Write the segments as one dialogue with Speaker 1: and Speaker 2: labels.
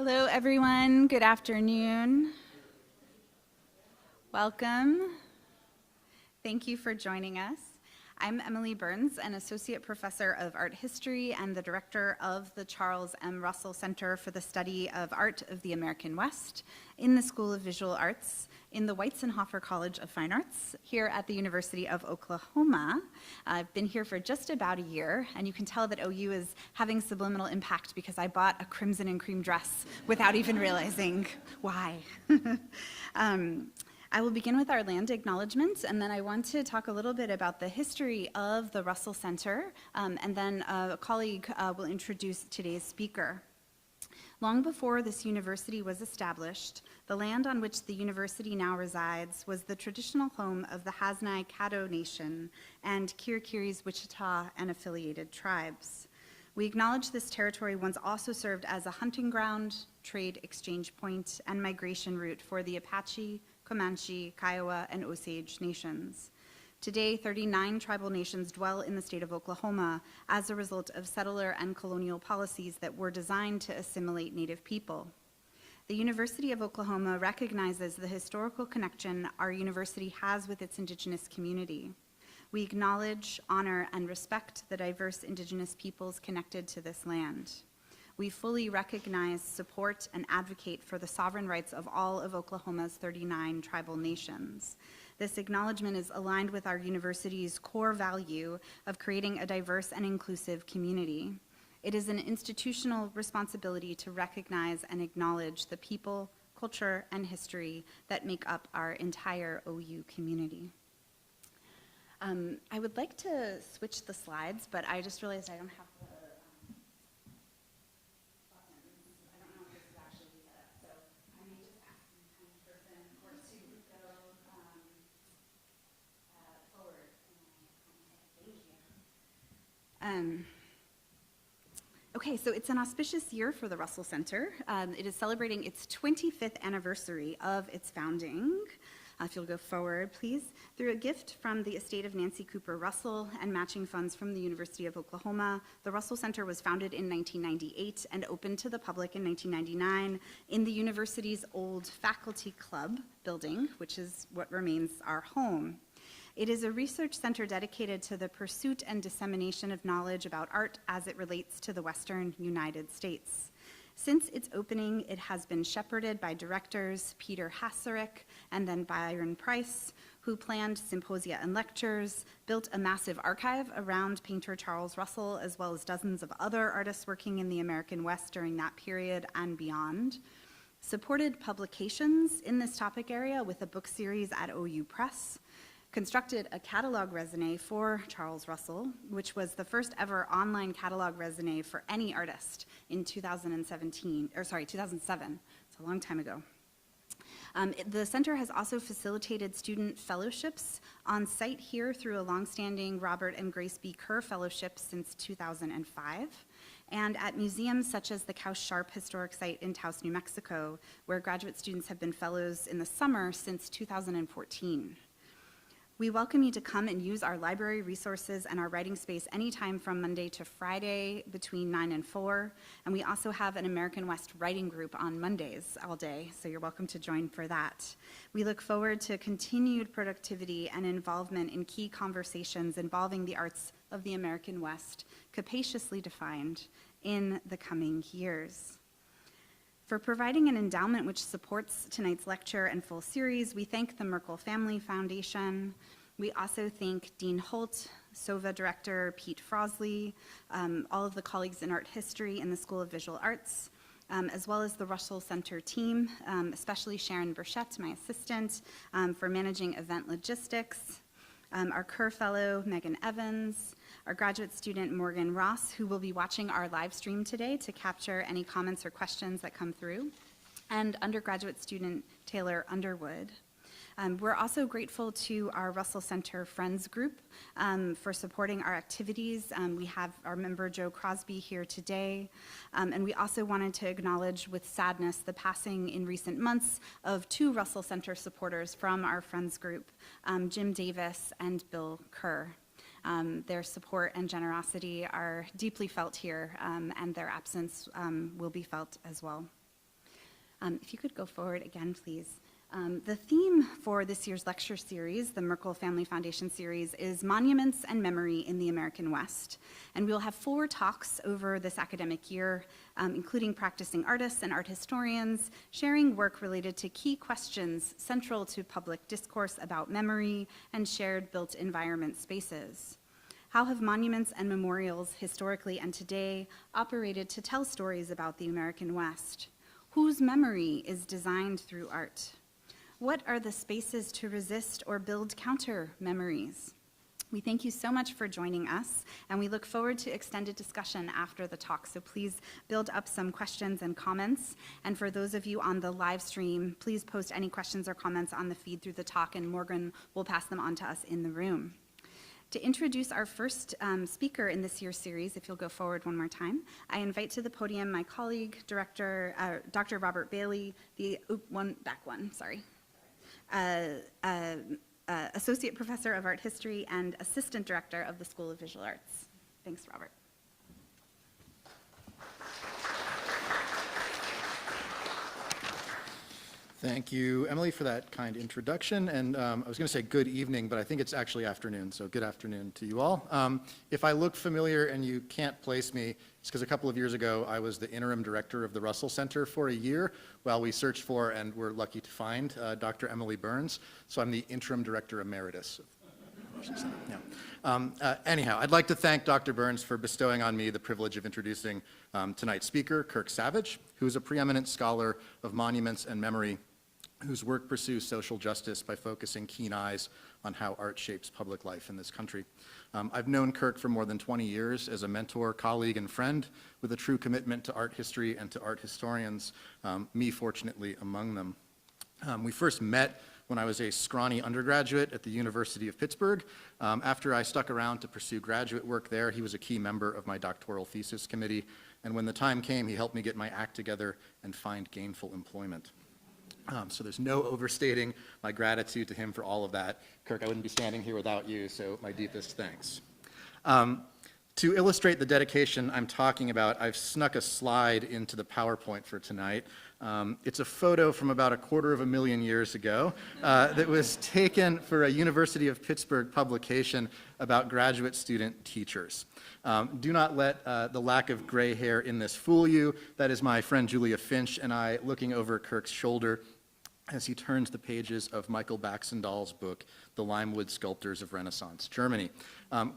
Speaker 1: Hello, everyone. Good afternoon. Welcome. Thank you for joining us. I'm Emily Burns, an associate professor of art history and the director of the Charles M. Russell Center for the Study of Art of the American West in the School of Visual Arts in the Weizenhofer College of Fine Arts here at the University of Oklahoma. I've been here for just about a year, and you can tell that OU is having subliminal impact because I bought a crimson and cream dress without even realizing why. I will begin with our land acknowledgement, and then I want to talk a little bit about the history of the Russell Center, and then a colleague will introduce today's speaker. Long before this university was established, the land on which the university now resides was the traditional home of the Haznai Caddo Nation and Kirikiri's Wichita and affiliated tribes. We acknowledge this territory once also served as a hunting ground, trade exchange point, and migration route for the Apache, Comanche, Kiowa, and Osage nations. Today, 39 tribal nations dwell in the state of Oklahoma as a result of settler and colonial policies that were designed to assimilate Native people. The University of Oklahoma recognizes the historical connection our university has with its indigenous community. We acknowledge, honor, and respect the diverse indigenous peoples connected to this land. We fully recognize, support, and advocate for the sovereign rights of all of Oklahoma's 39 tribal nations. This acknowledgement is aligned with our university's core value of creating a diverse and inclusive community. It is an institutional responsibility to recognize and acknowledge the people, culture, and history that make up our entire OU community. I would like to switch the slides, but I just realized I don't have the Okay, so it's an auspicious year for the Russell Center. It is celebrating its 25th anniversary of its founding. If you'll go forward, please. Through a gift from the estate of Nancy Cooper Russell and matching funds from the University of Oklahoma, the Russell Center was founded in 1998 and opened to the public in 1999 in the university's old faculty club building, which is what remains our home. It is a research center dedicated to the pursuit and dissemination of knowledge about art as it relates to the Western United States. Since its opening, it has been shepherded by directors Peter Hasserick and then Byron Price, who planned symposia and lectures, built a massive archive around painter Charles Russell, as well as dozens of other artists working in the American West during that period and beyond, supported publications in this topic area with a book series at OU Press, constructed a catalog raisonné for Charles Russell, which was the first ever online catalog raisonné for any artist in 2007. It's a long time ago. The center has also facilitated student fellowships on site here through a longstanding Robert and Grace B. Kerr Fellowship since 2005, and at museums such as the Caus Sharp Historic Site in Taos, New Mexico, where graduate students have been fellows in the summer since 2014. We welcome you to come and use our library resources and our writing space anytime from Monday to Friday between 9 and 4. And we also have an American West writing group on Mondays all day, so you're welcome to join for that. We look forward to continued productivity and involvement in key conversations involving the arts of the American West, capaciously defined, in the coming years. For providing an endowment which supports tonight's lecture and full series, we thank the Merkel Family Foundation. We also thank Dean Holt, SOVA Director Pete Frosley, all of the colleagues in art history in the School of Visual Arts, as well as the Russell Center team, especially Sharon Burchett, my assistant, for managing event logistics, our Kerr Fellow, Megan Evans, our graduate student, Morgan Ross, who will be watching our live stream today to capture any comments or questions that come through, and undergraduate student, Taylor Underwood. We're also grateful to our Russell Center Friends Group for supporting our activities. We have our member Joe Crosby here today, and we also wanted to acknowledge with sadness the passing in recent months of two Russell Center supporters from our Friends Group, Jim Davis and Bill Kerr. Their support and generosity are deeply felt here, and their absence will be felt as well. If you could go forward again, please. The theme for this year's lecture series, the Merkel Family Foundation series, is Monuments and Memory in the American West. And we'll have 4 talks over this academic year, including practicing artists and art historians, sharing work related to key questions central to public discourse about memory and shared built environment spaces. How have monuments and memorials historically and today operated to tell stories about the American West? Whose memory is designed through art? What are the spaces to resist or build counter memories? We thank you so much for joining us, and we look forward to extended discussion after the talk, so please build up some questions and comments. And for those of you on the live stream, please post any questions or comments on the feed through the talk, and Morgan will pass them on to us in the room. To introduce our first speaker in this year's series, if you'll go forward one more time, I invite to the podium my colleague, Dr. Robert Bailey, Associate Professor of Art History and Assistant Director of the School of Visual Arts. Thanks, Robert.
Speaker 2: Thank you, Emily, for that kind introduction. And I was going to say good evening, but I think it's actually afternoon, so good afternoon to you all. If I look familiar and you can't place me, it's because a couple of years ago I was the interim director of the Russell Center for a year while we searched for and were lucky to find Dr. Emily Burns. So I'm the interim director emeritus. Anyhow, I'd like to thank Dr. Burns for bestowing on me the privilege of introducing tonight's speaker, Kirk Savage, who is a preeminent scholar of monuments and memory, whose work pursues social justice by focusing keen eyes on how art shapes public life in this country. I've known Kirk for more than 20 years as a mentor, colleague, and friend with a true commitment to art history and to art historians, me fortunately among them. We first met when I was a scrawny undergraduate at the University of Pittsburgh. After I stuck around to pursue graduate work there, he was a key member of my doctoral thesis committee, and when the time came, he helped me get my act together and find gainful employment. So there's no overstating my gratitude to him for all of that. Kirk, I wouldn't be standing here without you, so my deepest thanks. To illustrate the dedication I'm talking about, I've snuck a slide into the PowerPoint for tonight. It's a photo from about 250,000 years ago that was taken for a University of Pittsburgh publication about graduate student teachers. Do not let the lack of gray hair in this fool you. That is my friend Julia Finch and I looking over Kirk's shoulder as he turns the pages of Michael Baxendall's book, The Limewood Sculptors of Renaissance Germany.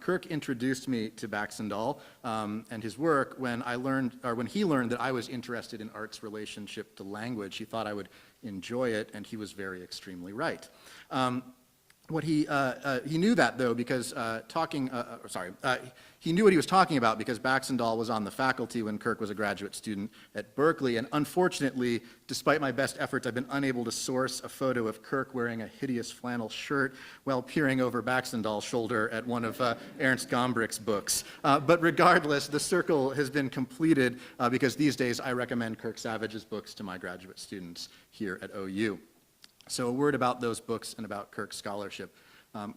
Speaker 2: Kirk introduced me to Baxendall and his work when he learned that I was interested in art's relationship to language. He thought I would enjoy it, and he was extremely right. He knew that, though, because he knew what he was talking about because Baxendall was on the faculty when Kirk was a graduate student at Berkeley, and unfortunately, despite my best efforts, I've been unable to source a photo of Kirk wearing a hideous flannel shirt while peering over Baxendall's shoulder at one of Ernst Gombrich's books. But regardless, the circle has been completed because these days I recommend Kirk Savage's books to my graduate students here at OU. So a word about those books and about Kirk's scholarship.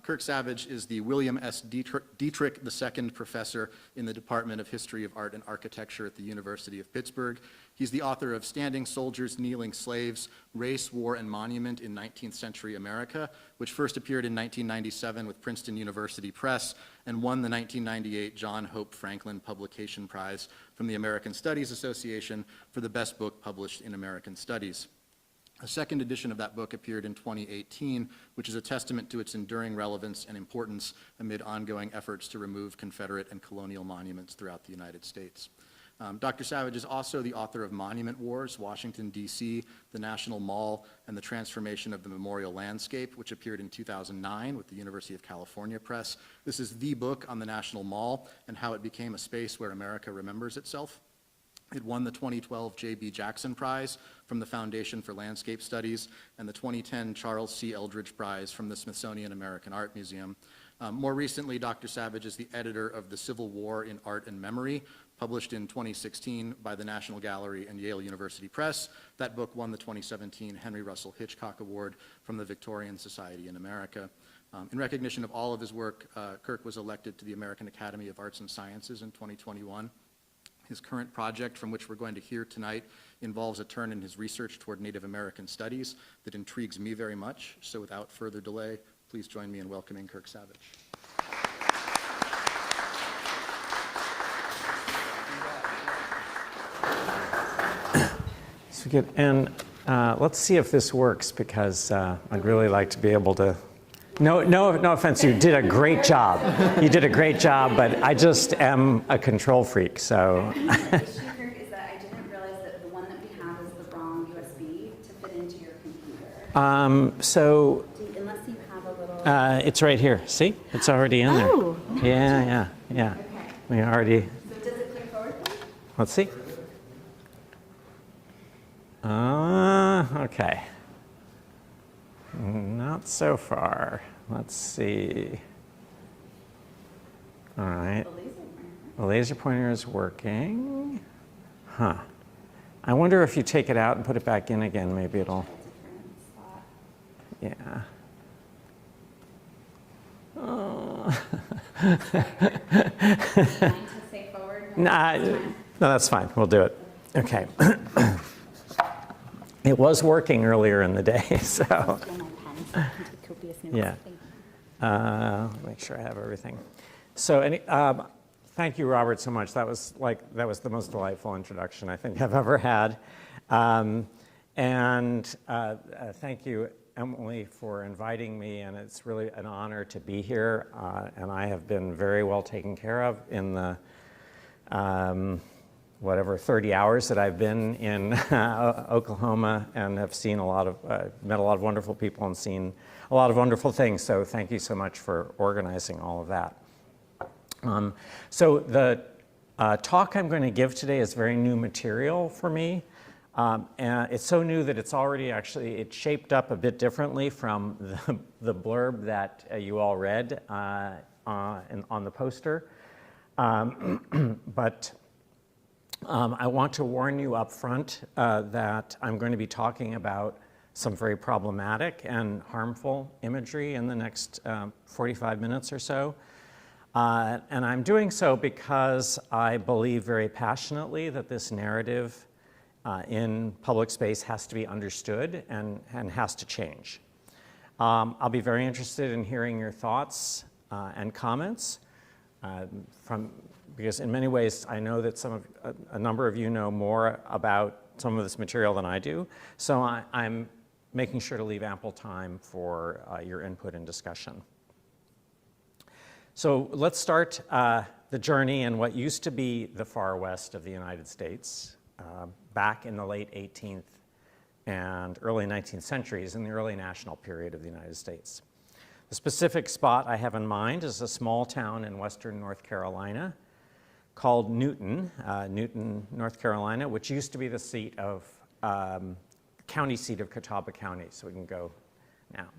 Speaker 2: Kirk Savage is the William S. Dietrich II Professor in the Department of History of Art and Architecture at the University of Pittsburgh. He's the author of Standing Soldiers, Kneeling Slaves, Race, War, and Monument in 19th Century America, which first appeared in 1997 with Princeton University Press and won the 1998 John Hope Franklin Publication Prize from the American Studies Association for the best book published in American Studies. A second edition of that book appeared in 2018, which is a testament to its enduring relevance and importance amid ongoing efforts to remove Confederate and colonial monuments throughout the United States. Dr. Savage is also the author of Monument Wars, Washington, D.C., the National Mall, and the Transformation of the Memorial Landscape, which appeared in 2009 with the University of California Press. This is the book on the National Mall and how it became a space where America remembers itself. It won the 2012 J.B. Jackson Prize from the Foundation for Landscape Studies and the 2010 Charles C. Eldridge Prize from the Smithsonian American Art Museum. More recently, Dr. Savage is the editor of The Civil War in Art and Memory, published in 2016 by the National Gallery and Yale University Press. That book won the 2017 Henry Russell Hitchcock Award from the Victorian Society in America. In recognition of all of his work, Kirk was elected to the American Academy of Arts and Sciences in 2021. His current project, from which we're going to hear tonight, involves a turn in his research toward Native American studies that intrigues me very much. So without further delay, please join me in welcoming Kirk Savage.
Speaker 3: So good. And let's see if this works, because I'd really like to be able to. No offense. You did a great job. You did a great job, but I just am a control freak. So.
Speaker 1: The issue, Kirk, is that I didn't realize that the one that we have is the wrong USB to fit into your computer. Unless you have a little.
Speaker 3: It's right here. See, it's already in there.
Speaker 1: Oh.
Speaker 3: Yeah.
Speaker 1: Okay.
Speaker 3: We already.
Speaker 1: So does it click forward, please?
Speaker 3: Let's see. Okay. Not so far. Let's see. All right. The laser pointer is working. Huh. I wonder if you take it out and put it back in again, maybe it'll. Yeah. Oh. No, that's fine. We'll do it. Okay. It was working earlier in the day, so. Yeah. Make sure I have everything. So, thank you, Robert, so much. That was the most delightful introduction I think I've ever had. Thank you, Emily, for inviting me, and it's really an honor to be here. And I have been very well taken care of in the 30 hours that I've been in Oklahoma, and have seen met a lot of wonderful people and seen a lot of wonderful things. So thank you so much for organizing all of that. So the talk I'm going to give today is very new material for me. And it's so new that it's already it's shaped up a bit differently from the blurb that you all read on the poster. But I want to warn you up front that I'm going to be talking about some very problematic and harmful imagery in the next 45 minutes or so. And I'm doing so because I believe very passionately that this narrative in public space has to be understood and has to change. I'll be very interested in hearing your thoughts and comments because in many ways I know that a number of you know more about some of this material than I do. So I'm making sure to leave ample time for your input and discussion. So let's start the journey in what used to be the far west of the United States, back in the late 18th and early 19th centuries, in the early national period of the United States. The specific spot I have in mind is a small town in western North Carolina called Newton, North Carolina, which used to be the seat of county seat of Catawba County. So we can go now.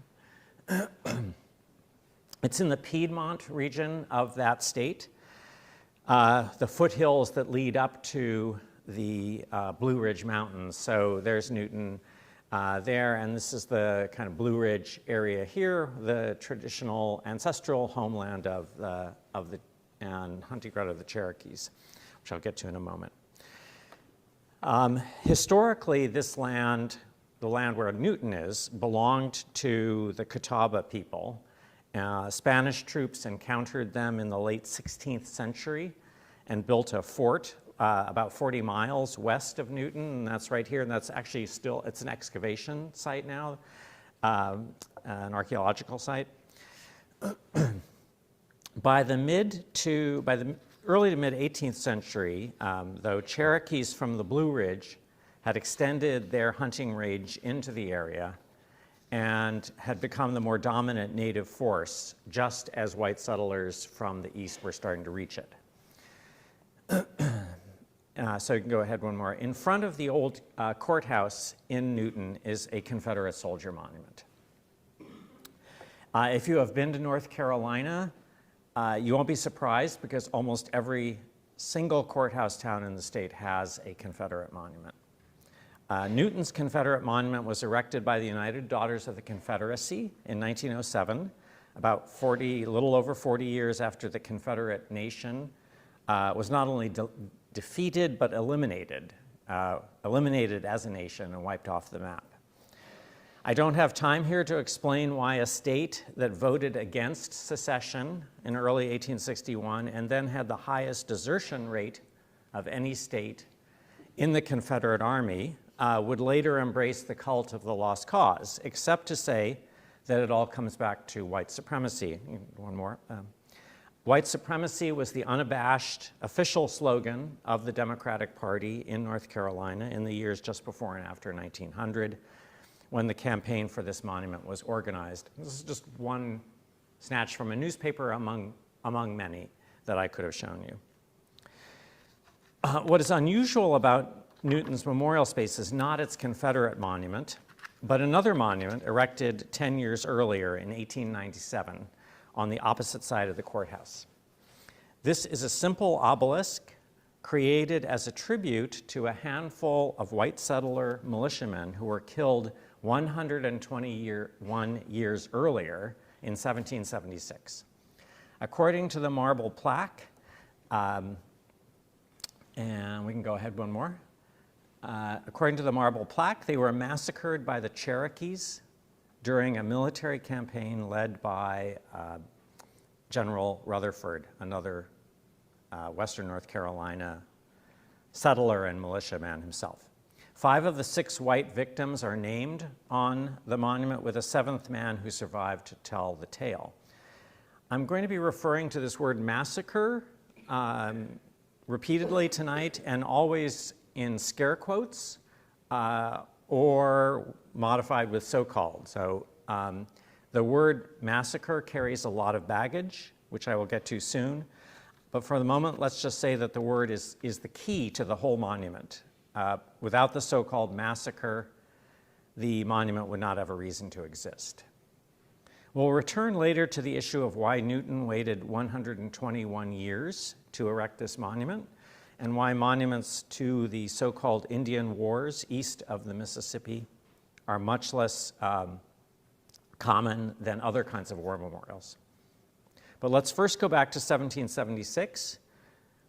Speaker 3: It's in the Piedmont region of that state. The foothills that lead up to the Blue Ridge Mountains. So there's Newton there, and this is the kind of Blue Ridge area here, the traditional ancestral homeland of the and hunting ground of the Cherokees, which I'll get to in a moment. Historically, this land, the land where Newton is, belonged to the Catawba people. Spanish troops encountered them in the late 16th century and built a fort about 40 miles west of Newton, and that's right here, and that's actually still, it's an excavation site now, an archaeological site. By the early to mid 18th century, though, Cherokees from the Blue Ridge had extended their hunting range into the area and had become the more dominant native force, just as white settlers from the east were starting to reach it. So you can go ahead one more. In front of the old courthouse in Newton is a Confederate soldier monument. If you have been to North Carolina, you won't be surprised because almost every single courthouse town in the state has a Confederate monument. Newton's Confederate monument was erected by the United Daughters of the Confederacy in 1907, about a little over 40 years after the Confederate nation was not only defeated but eliminated as a nation and wiped off the map. I don't have time here to explain why a state that voted against secession in early 1861 and then had the highest desertion rate of any state in the Confederate Army would later embrace the cult of the lost cause, except to say that it all comes back to white supremacy. One more. White supremacy was the unabashed official slogan of the Democratic Party in North Carolina in the years just before and after 1900, when the campaign for this monument was organized. This is just one snatch from a newspaper among many that I could have shown you. What is unusual about Newton's memorial space is not its Confederate monument, but another monument erected 10 years earlier in 1897 on the opposite side of the courthouse. This is a simple obelisk created as a tribute to a handful of white settler militiamen who were killed 121 years earlier in 1776. According to the marble plaque, and we can go ahead one more. According to the marble plaque, they were massacred by the Cherokees during a military campaign led by General Rutherford, another Western North Carolina settler and militiaman himself. 5 of the 6 white victims are named on the monument, with a 7th man who survived to tell the tale. I'm going to be referring to this word massacre repeatedly tonight, and always in scare quotes or modified with so-called. So the word massacre carries a lot of baggage, which I will get to soon. But for the moment, let's just say that the word is the key to the whole monument. Without the so-called massacre, the monument would not have a reason to exist. We'll return later to the issue of why Newton waited 121 years to erect this monument, and why monuments to the so-called Indian Wars east of the Mississippi are much less common than other kinds of war memorials. But let's first go back to 1776,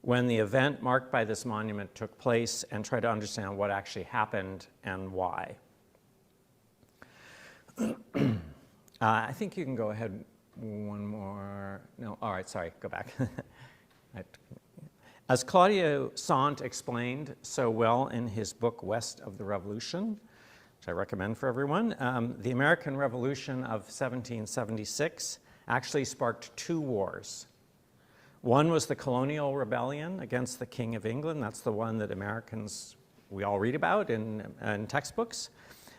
Speaker 3: when the event marked by this monument took place, and try to understand what actually happened and why. I think you can go ahead one more. No, all right, sorry, go back. As Claudio Sant explained so well in his book, West of the Revolution, which I recommend for everyone, the American Revolution of 1776 actually sparked 2 wars. One was the colonial rebellion against the King of England. That's the one that Americans, we all read about in textbooks.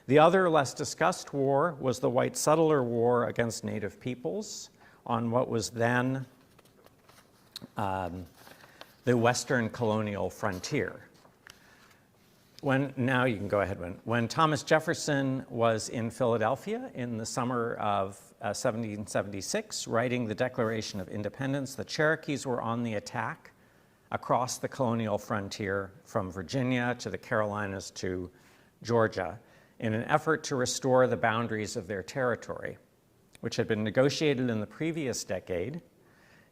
Speaker 3: The other, less discussed war was the white settler war against native peoples on what was then the Western colonial frontier. Now you can go ahead. When Thomas Jefferson was in Philadelphia in the summer of 1776, writing the Declaration of Independence, the Cherokees were on the attack across the colonial frontier from Virginia to the Carolinas to Georgia in an effort to restore the boundaries of their territory, which had been negotiated in the previous decade,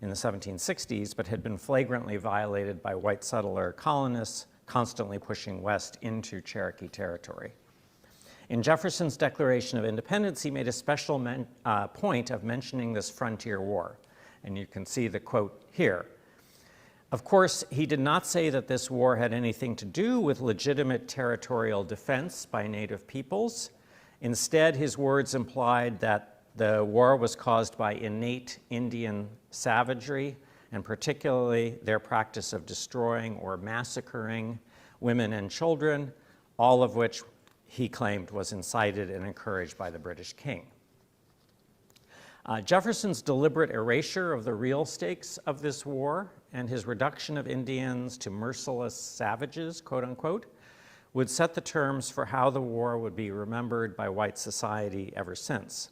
Speaker 3: in the 1760s, but had been flagrantly violated by white settler colonists constantly pushing west into Cherokee territory. In Jefferson's Declaration of Independence, he made a special point of mentioning this frontier war, and you can see the quote here. Of course, he did not say that this war had anything to do with legitimate territorial defense by native peoples. Instead, his words implied that the war was caused by innate Indian savagery, and particularly their practice of destroying or massacring women and children, all of which he claimed was incited and encouraged by the British king. Jefferson's deliberate erasure of the real stakes of this war and his reduction of Indians to merciless savages, quote unquote, would set the terms for how the war would be remembered by white society ever since.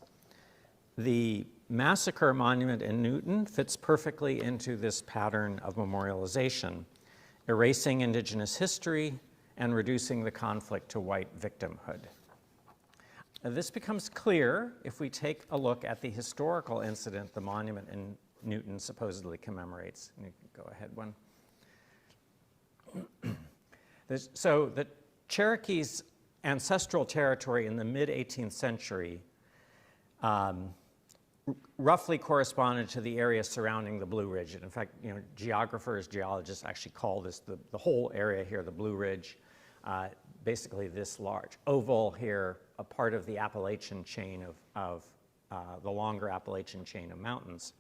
Speaker 3: The massacre monument in Newton fits perfectly into this pattern of memorialization, erasing indigenous history and reducing the conflict to white victimhood. This becomes clear if we take a look at the historical incident the monument in Newton supposedly commemorates. You can go ahead one. So the Cherokees' ancestral territory in the mid-18th century roughly corresponded to the area surrounding the Blue Ridge. And in fact, geographers, geologists actually call this the whole area here the Blue Ridge. Basically this large oval here, a part of the Appalachian chain of the longer Appalachian chain of mountains.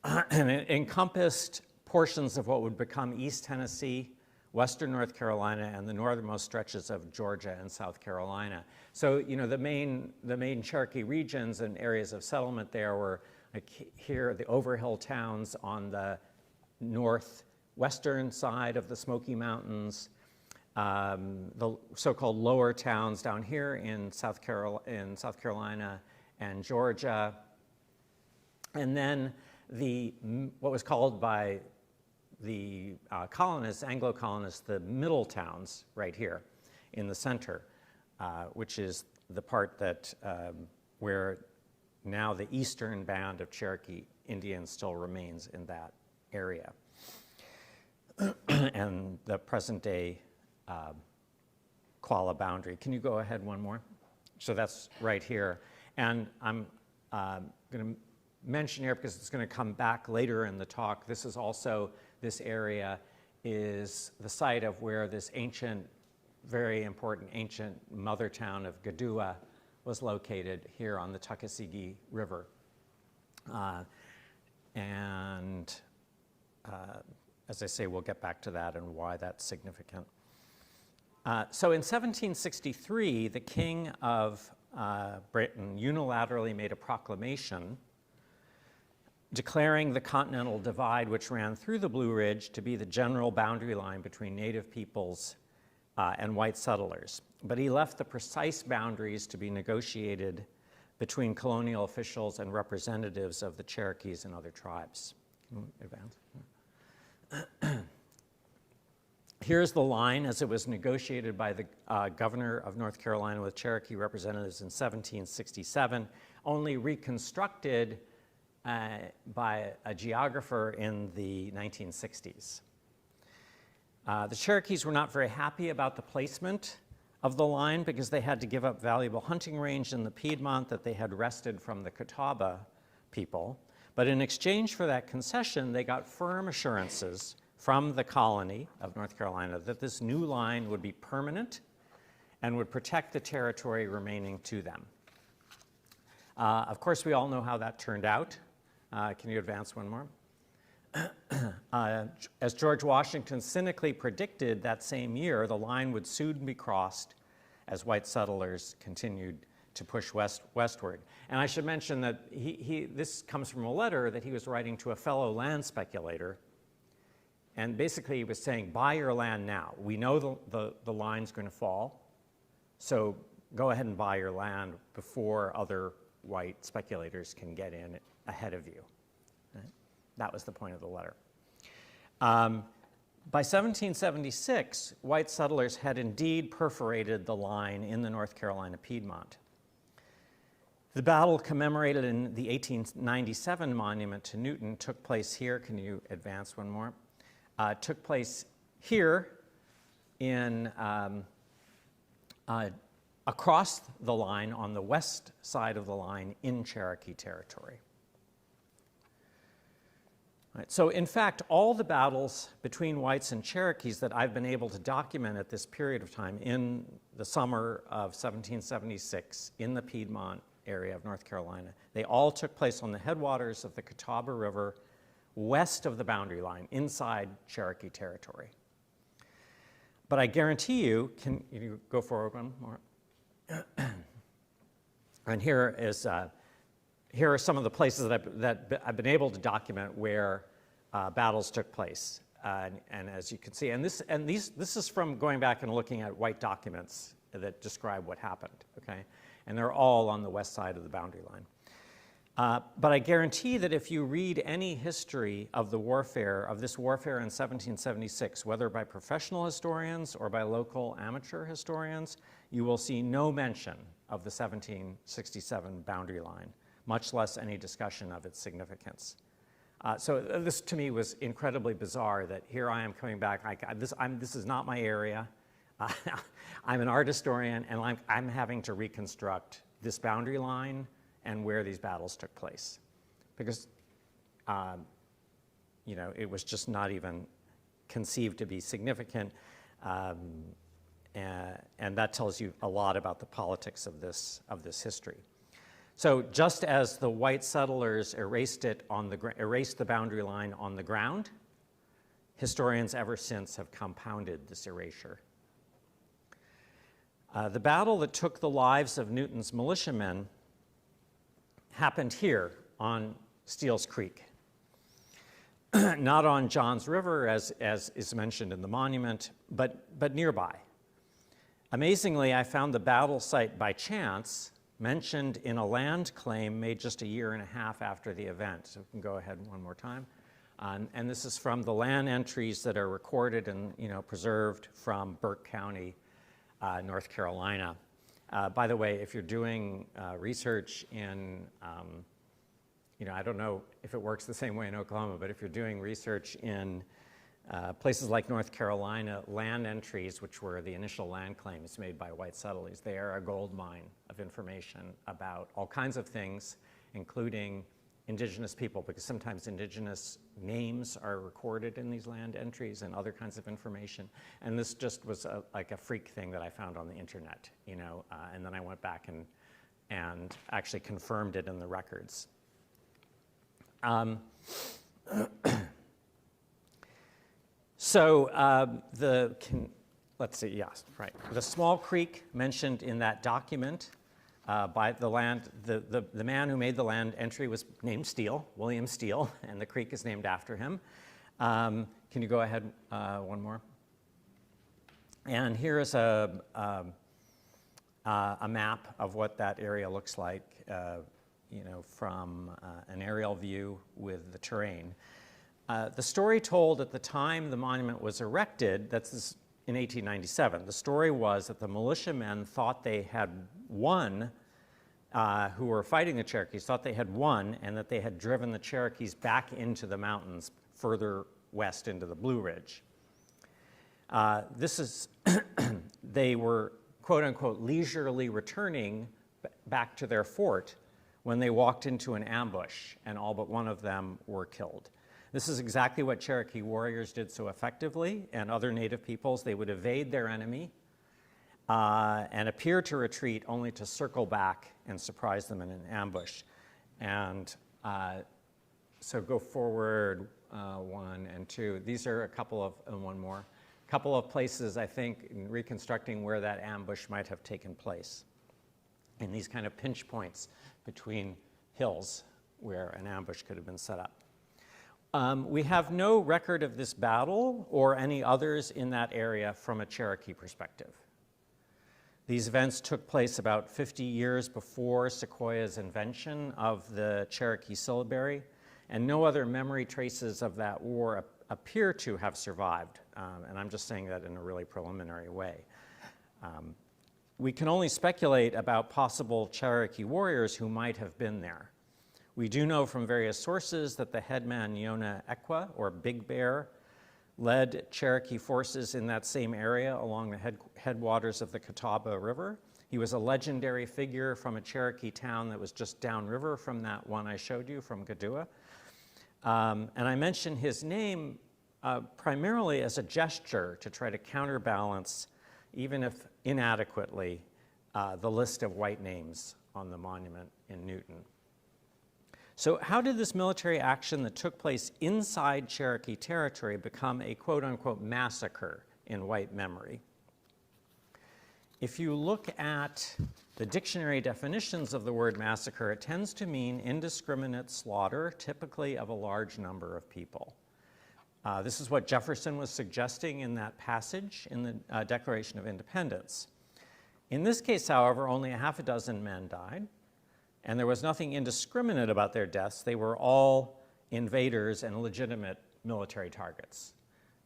Speaker 3: And it encompassed portions of what would become East Tennessee, Western North Carolina, and the northernmost stretches of Georgia and South Carolina. So, the main Cherokee regions and areas of settlement there were like here, the Overhill towns on the northwestern side of the Smoky Mountains, the so-called lower towns down here in South Carolina and Georgia, and then what was called by the colonists, Anglo colonists, the middle towns right here in the center, which is the part that where now the eastern band of Cherokee Indians still remains in that area. And the present day Qualla boundary. Can you go ahead one more? So that's right here. And I'm going to mention here, because it's going to come back later in the talk, this area is the site of where this ancient, very important ancient mother town of Gadua was located here on the Tuckasegee River. As I say, we'll get back to that and why that's significant. So in 1763, the King of Britain unilaterally made a proclamation declaring the continental divide which ran through the Blue Ridge to be the general boundary line between native peoples and white settlers. But he left the precise boundaries to be negotiated between colonial officials and representatives of the Cherokees and other tribes. Can you advance? Here's the line as it was negotiated by the governor of North Carolina with Cherokee representatives in 1767, only reconstructed by a geographer in the 1960s. The Cherokees were not very happy about the placement of the line because they had to give up valuable hunting range in the Piedmont that they had wrested from the Catawba people. But in exchange for that concession, they got firm assurances from the colony of North Carolina that this new line would be permanent and would protect the territory remaining to them. Of course, we all know how that turned out. Can you advance one more? As George Washington cynically predicted that same year, the line would soon be crossed as white settlers continued to push westward. And I should mention that this comes from a letter that he was writing to a fellow land speculator. And basically he was saying, buy your land now. We know the line's going to fall, so go ahead and buy your land before other white speculators can get in ahead of you. Right? That was the point of the letter. By 1776, white settlers had indeed perforated the line in the North Carolina Piedmont. The battle commemorated in the 1897 monument to Newton took place here. Can you advance one more? Took place here in across the line on the west side of the line in Cherokee territory. Right, so in fact, all the battles between whites and Cherokees that I've been able to document at this period of time in the summer of 1776 in the Piedmont area of North Carolina, they all took place on the headwaters of the Catawba River west of the boundary line, inside Cherokee territory. But I guarantee you, can you go forward one more? And here are some of the places that I've been able to document where battles took place. And as you can see, this is from going back and looking at white documents that describe what happened, okay? And they're all on the west side of the boundary line. But I guarantee that if you read any history of this warfare in 1776, whether by professional historians or by local amateur historians, you will see no mention of the 1767 boundary line, much less any discussion of its significance. So this to me was incredibly bizarre that here I am coming back, this is not my area. I'm an art historian, and I'm having to reconstruct this boundary line and where these battles took place. Because, it was just not even conceived to be significant. And that tells you a lot about the politics of this history. So just as the white settlers erased the boundary line on the ground, historians ever since have compounded this erasure. The battle that took the lives of Newton's militiamen happened here on Steele's Creek. Not on Johns River, as is mentioned in the monument, but nearby. Amazingly, I found the battle site by chance, mentioned in a land claim made just a year and a half after the event. So we can go ahead one more time. And this is from the land entries that are recorded and preserved from Burke County, North Carolina. By the way, if you're doing research in, I don't know if it works the same way in Oklahoma, but if you're doing research in places like North Carolina, land entries, which were the initial land claims made by white settlers, they are a gold mine of information about all kinds of things, including indigenous people, because sometimes indigenous names are recorded in these land entries and other kinds of information. And this just was like a freak thing that I found on the internet, and then I went back and actually confirmed it in the records. Let's see, yes, right. The small creek mentioned in that document by the man who made the land entry was named Steele, William Steele, and the creek is named after him. Can you go ahead one more? And here is a map of what that area looks like, from an aerial view with the terrain. The story told at the time the monument was erected, that's in 1897, the story was that the militiamen thought they had won, who were fighting the Cherokees, thought they had won and that they had driven the Cherokees back into the mountains further west into the Blue Ridge. They were, quote unquote, leisurely returning back to their fort when they walked into an ambush and all but one of them were killed. This is exactly what Cherokee warriors did so effectively, and other native peoples. They would evade their enemy and appear to retreat only to circle back and surprise them in an ambush. And so go forward 1 and 2. These are a couple of, and one more, a couple of places, I think, in reconstructing where that ambush might have taken place. And these kind of pinch points between hills where an ambush could have been set up. We have no record of this battle or any others in that area from a Cherokee perspective. These events took place about 50 years before Sequoyah's invention of the Cherokee syllabary, and no other memory traces of that war appear to have survived, and I'm just saying that in a really preliminary way. We can only speculate about possible Cherokee warriors who might have been there. We do know from various sources that the headman Yonah Ekwa, or Big Bear, led Cherokee forces in that same area along the headwaters of the Catawba River. He was a legendary figure from a Cherokee town that was just downriver from that one I showed you from Gadua. And I mention his name primarily as a gesture to try to counterbalance, even if inadequately, the list of white names on the monument in Newton. So how did this military action that took place inside Cherokee territory become a quote-unquote massacre in white memory? If you look at the dictionary definitions of the word massacre, it tends to mean indiscriminate slaughter, typically of a large number of people. This is what Jefferson was suggesting in that passage in the Declaration of Independence. In this case, however, only a half a dozen men died. And there was nothing indiscriminate about their deaths. They were all invaders and legitimate military targets.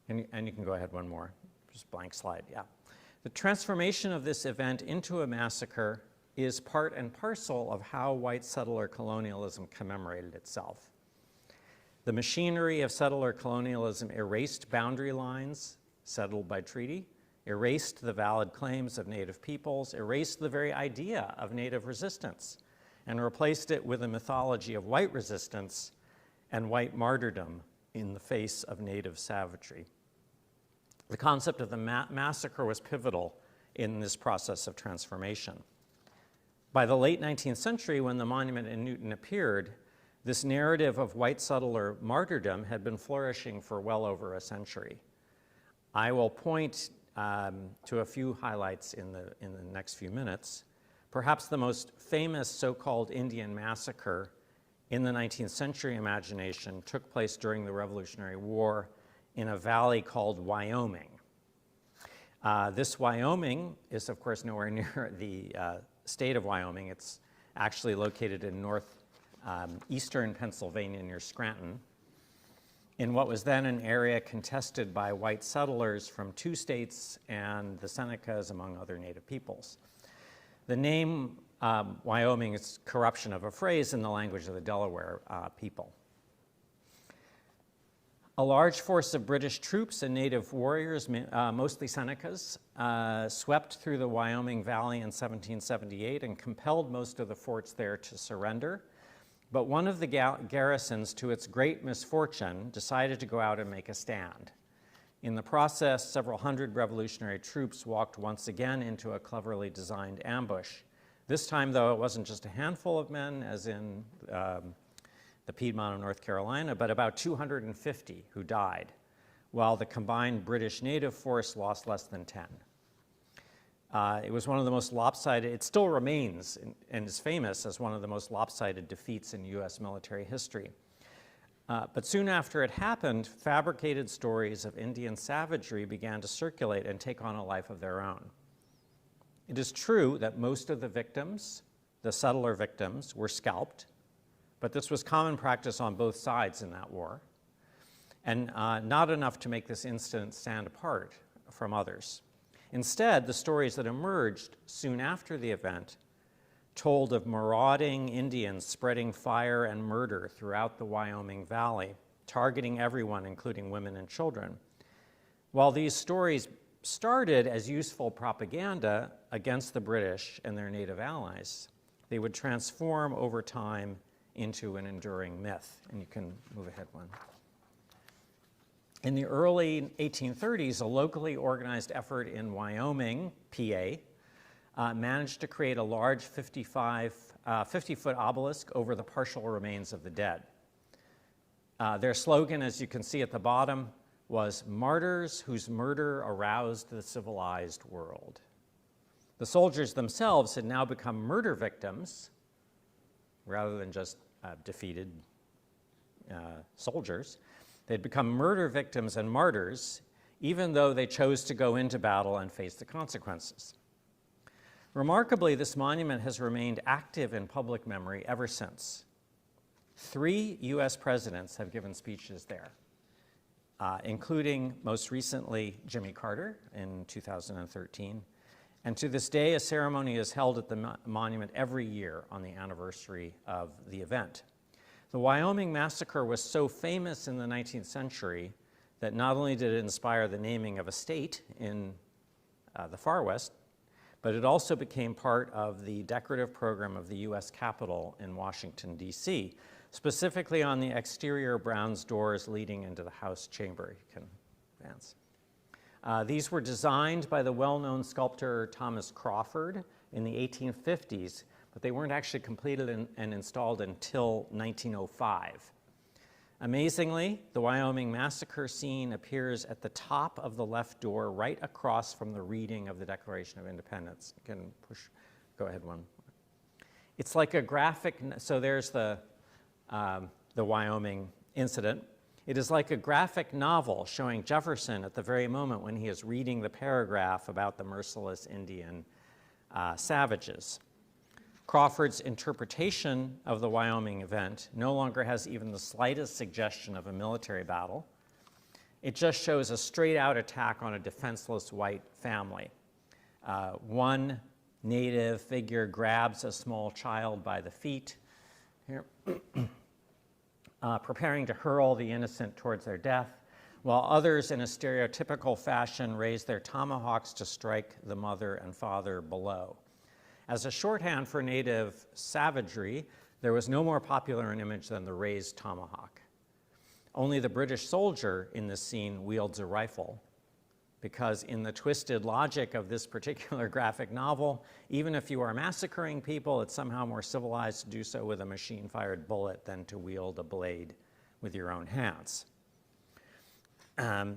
Speaker 3: And you can go ahead one more, just blank slide, yeah. The transformation of this event into a massacre is part and parcel of how white settler colonialism commemorated itself. The machinery of settler colonialism erased boundary lines settled by treaty, erased the valid claims of Native peoples, erased the very idea of Native resistance, and replaced it with a mythology of white resistance and white martyrdom in the face of Native savagery. The concept of the massacre was pivotal in this process of transformation. By the late 19th century, when the monument in Newton appeared, this narrative of white settler martyrdom had been flourishing for well over a century. I will point to a few highlights in the next few minutes. Perhaps the most famous so-called Indian massacre in the 19th century imagination took place during the Revolutionary War in a valley called Wyoming. This Wyoming is, of course, nowhere near the state of Wyoming. It's actually located in northeastern Pennsylvania near Scranton, in what was then an area contested by white settlers from 2 states and the Senecas, among other Native peoples. The name Wyoming is corruption of a phrase in the language of the Delaware people. A large force of British troops and Native warriors, mostly Senecas, swept through the Wyoming Valley in 1778 and compelled most of the forts there to surrender. But one of the garrisons, to its great misfortune, decided to go out and make a stand. In the process, several hundred revolutionary troops walked once again into a cleverly designed ambush. This time, though, it wasn't just a handful of men, as in the Piedmont of North Carolina, but about 250 who died, while the combined British native force lost less than 10. It was one of the most lopsided, it still remains and is famous as one of the most lopsided defeats in US military history. But soon after it happened, fabricated stories of Indian savagery began to circulate and take on a life of their own. It is true that most of the victims, the settler victims, were scalped, but this was common practice on both sides in that war, and not enough to make this incident stand apart from others. Instead, the stories that emerged soon after the event told of marauding Indians spreading fire and murder throughout the Wyoming Valley, targeting everyone, including women and children. While these stories started as useful propaganda against the British and their native allies, they would transform over time into an enduring myth. And you can move ahead one. In the early 1830s, a locally organized effort in Wyoming, PA, managed to create a large 50-foot obelisk over the partial remains of the dead. Their slogan, as you can see at the bottom, was "Martyrs whose murder aroused the civilized world." The soldiers themselves had now become murder victims rather than just defeated soldiers. They'd become murder victims and martyrs, even though they chose to go into battle and face the consequences. Remarkably, this monument has remained active in public memory ever since. 3 US presidents have given speeches there, including most recently Jimmy Carter in 2013. And to this day, a ceremony is held at the monument every year on the anniversary of the event. The Wyoming massacre was so famous in the 19th century that not only did it inspire the naming of a state in the far west, but it also became part of the decorative program of the US Capitol in Washington, D.C., specifically on the exterior bronze doors leading into the House chamber. You can advance. These were designed by the well-known sculptor Thomas Crawford in the 1850s, but they weren't actually completed and installed until 1905. Amazingly, the Wyoming massacre scene appears at the top of the left door, right across from the reading of the Declaration of Independence. You can go ahead one. It's like a graphic, so there's the Wyoming incident. It is like a graphic novel showing Jefferson at the very moment when he is reading the paragraph about the merciless Indian savages. Crawford's interpretation of the Wyoming event no longer has even the slightest suggestion of a military battle. It just shows a straight-out attack on a defenseless white family. One native figure grabs a small child by the feet here preparing to hurl the innocent towards their death, while others in a stereotypical fashion raised their tomahawks to strike the mother and father below. As a shorthand for native savagery, there was no more popular an image than the raised tomahawk. Only the British soldier in this scene wields a rifle, because in the twisted logic of this particular graphic novel, even if you are massacring people, it's somehow more civilized to do so with a machine-fired bullet than to wield a blade with your own hands.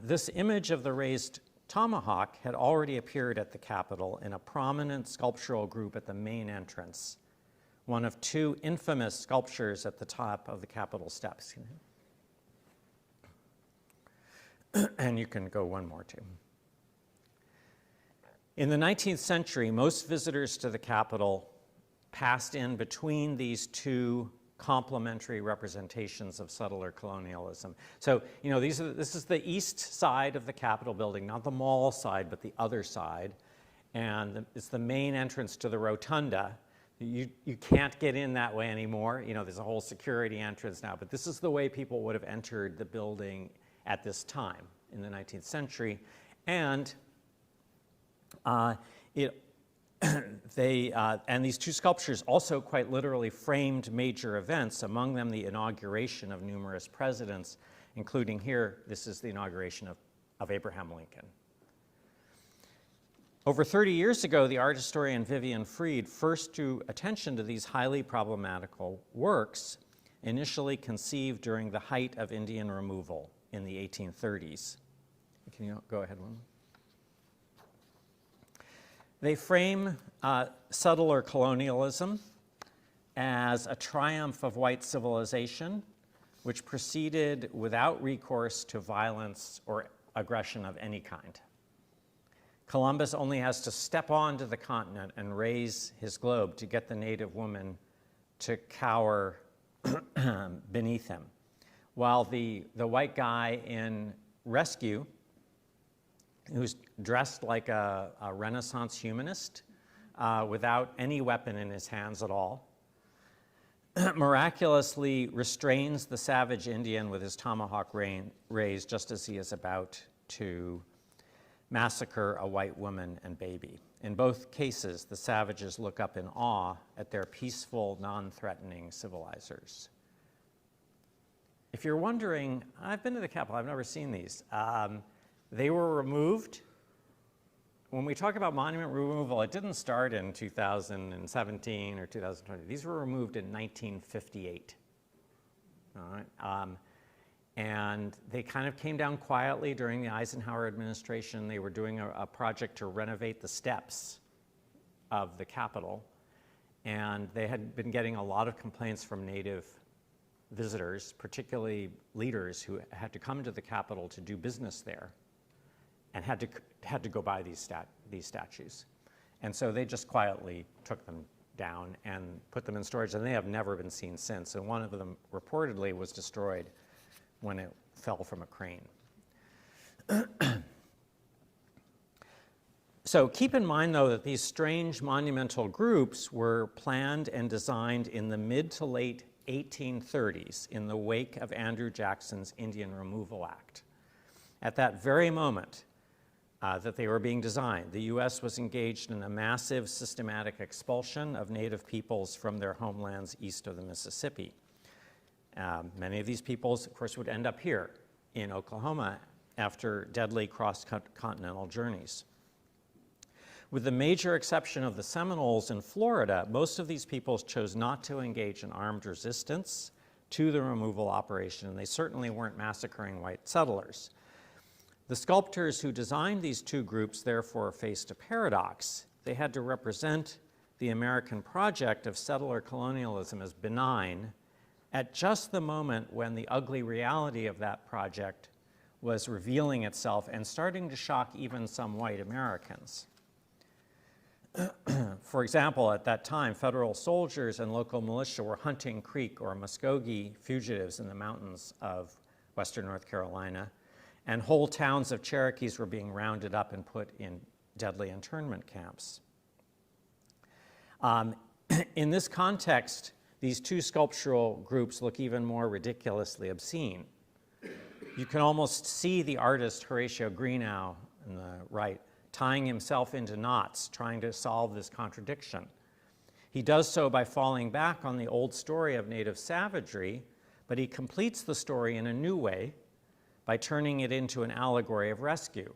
Speaker 3: This image of the raised tomahawk had already appeared at the Capitol in a prominent sculptural group at the main entrance, one of two infamous sculptures at the top of the Capitol steps. And you can go one more too. In the 19th century, most visitors to the Capitol passed in between these two complementary representations of settler colonialism. So, this is the east side of the Capitol building, not the mall side, but the other side. And it's the main entrance to the rotunda. You can't get in that way anymore. There's a whole security entrance now, but this is the way people would have entered the building at this time in the 19th century. And and these two sculptures also quite literally framed major events, among them the inauguration of numerous presidents, including here, this is the inauguration of Abraham Lincoln. Over 30 years ago, the art historian Vivian Freed first drew attention to these highly problematical works, initially conceived during the height of Indian removal in the 1830s. Can you go ahead one? They frame settler colonialism as a triumph of white civilization, which proceeded without recourse to violence or aggression of any kind. Columbus only has to step onto the continent and raise his globe to get the native woman to cower beneath him, while the white guy in Rescue, who's dressed like a Renaissance humanist without any weapon in his hands at all, miraculously restrains the savage Indian with his tomahawk raised just as he is about to massacre a white woman and baby. In both cases, the savages look up in awe at their peaceful, non-threatening civilizers. If you're wondering, I've been to the Capitol, I've never seen these. They were removed. When we talk about monument removal, it didn't start in 2017 or 2020. These were removed in 1958. All right. And they kind of came down quietly during the Eisenhower administration. They were doing a project to renovate the steps of the Capitol. And they had been getting a lot of complaints from native visitors, particularly leaders who had to come to the Capitol to do business there and had to go by these statues. And so they just quietly took them down and put them in storage, and they have never been seen since. And one of them reportedly was destroyed when it fell from a crane. So keep in mind, though, that these strange monumental groups were planned and designed in the mid to late 1830s in the wake of Andrew Jackson's Indian Removal Act. At that very moment that they were being designed, the U.S. was engaged in a massive systematic expulsion of native peoples from their homelands east of the Mississippi. Many of these peoples, of course, would end up here in Oklahoma after deadly cross-continental journeys. With the major exception of the Seminoles in Florida, most of these peoples chose not to engage in armed resistance to the removal operation, and they certainly weren't massacring white settlers. The sculptors who designed these two groups therefore faced a paradox. They had to represent the American project of settler colonialism as benign at just the moment when the ugly reality of that project was revealing itself and starting to shock even some white Americans. For example, at that time, federal soldiers and local militia were hunting Creek or Muskogee fugitives in the mountains of western North Carolina, and whole towns of Cherokees were being rounded up and put in deadly internment camps. In this context, these two sculptural groups look even more ridiculously obscene. You can almost see the artist Horatio Greenough on the right tying himself into knots, trying to solve this contradiction. He does so by falling back on the old story of native savagery, but he completes the story in a new way by turning it into an allegory of rescue.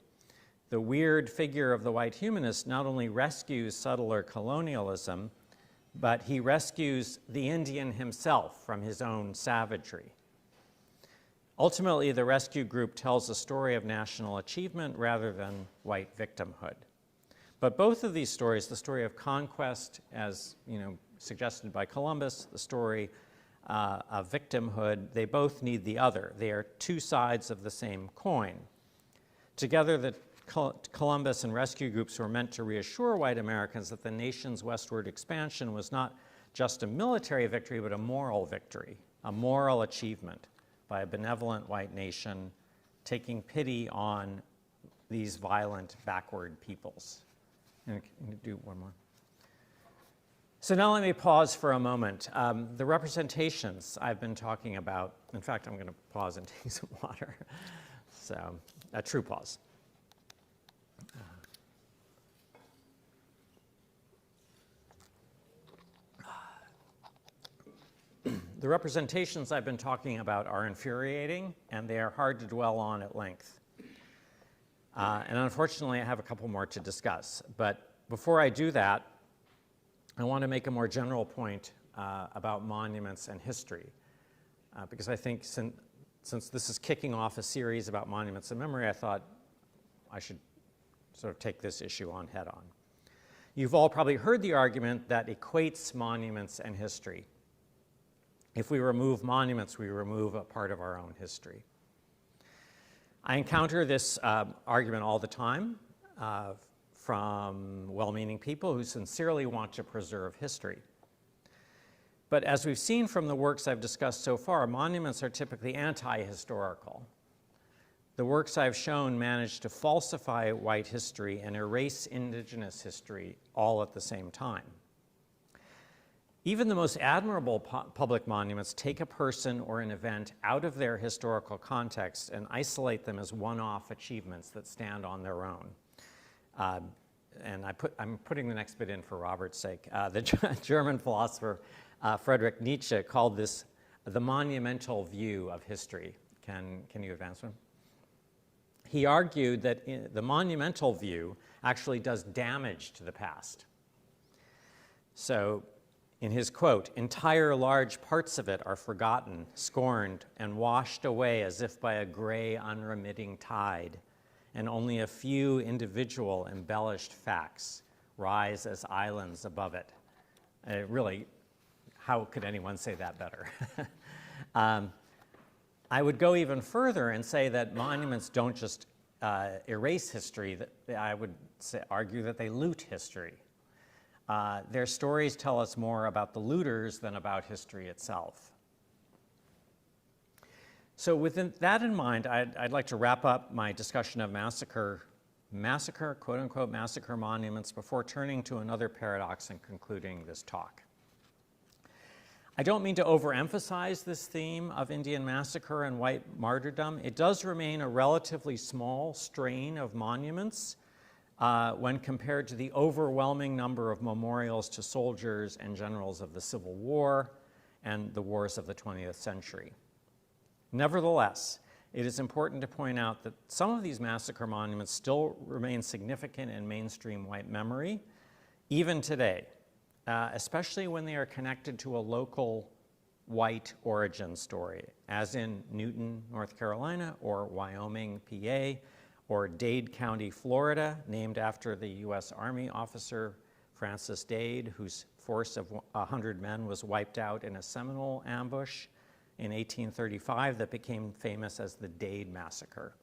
Speaker 3: The weird figure of the white humanist not only rescues settler colonialism, but he rescues the Indian himself from his own savagery. Ultimately, the rescue group tells a story of national achievement rather than white victimhood. But both of these stories, the story of conquest, as suggested by Columbus, the story of victimhood, they both need the other. They are two sides of the same coin. Together, the Columbus and rescue groups were meant to reassure white Americans that the nation's westward expansion was not just a military victory, but a moral victory, a moral achievement by a benevolent white nation taking pity on these violent backward peoples. And can you do one more? So now let me pause for a moment. The representations I've been talking about, in fact, I'm going to pause and take some water. So a true pause. The representations I've been talking about are infuriating, and they are hard to dwell on at length. And unfortunately, I have a couple more to discuss. But before I do that, I want to make a more general point about monuments and history. Because I think since this is kicking off a series about monuments and memory, I thought I should sort of take this issue on head on. You've all probably heard the argument that equates monuments and history. If we remove monuments, we remove a part of our own history. I encounter this argument all the time from well-meaning people who sincerely want to preserve history. But as we've seen from the works I've discussed so far, monuments are typically anti-historical. The works I've shown manage to falsify white history and erase indigenous history all at the same time. Even the most admirable public monuments take a person or an event out of their historical context and isolate them as one-off achievements that stand on their own. And I'm putting the next bit in for Robert's sake. The German philosopher Friedrich Nietzsche called this the monumental view of history. Can you advance one? He argued that the monumental view actually does damage to the past. So, in his quote, entire large parts of it are forgotten, scorned, and washed away as if by a gray, unremitting tide, and only a few individual embellished facts rise as islands above it. Really, how could anyone say that better? I would go even further and say that monuments don't just erase history, I would argue that they loot history. Their stories tell us more about the looters than about history itself. So with that in mind, I'd like to wrap up my discussion of massacre, quote-unquote, massacre monuments before turning to another paradox and concluding this talk. I don't mean to overemphasize this theme of Indian massacre and white martyrdom. It does remain a relatively small strain of monuments when compared to the overwhelming number of memorials to soldiers and generals of the Civil War and the wars of the 20th century. Nevertheless, it is important to point out that some of these massacre monuments still remain significant in mainstream white memory, even today, especially when they are connected to a local white origin story, as in Newton, North Carolina, or Wyoming, PA, or Dade County, Florida, named after the U.S. Army officer Francis Dade, whose force of 100 men was wiped out in a Seminole ambush in 1835 that became famous as the Dade Massacre.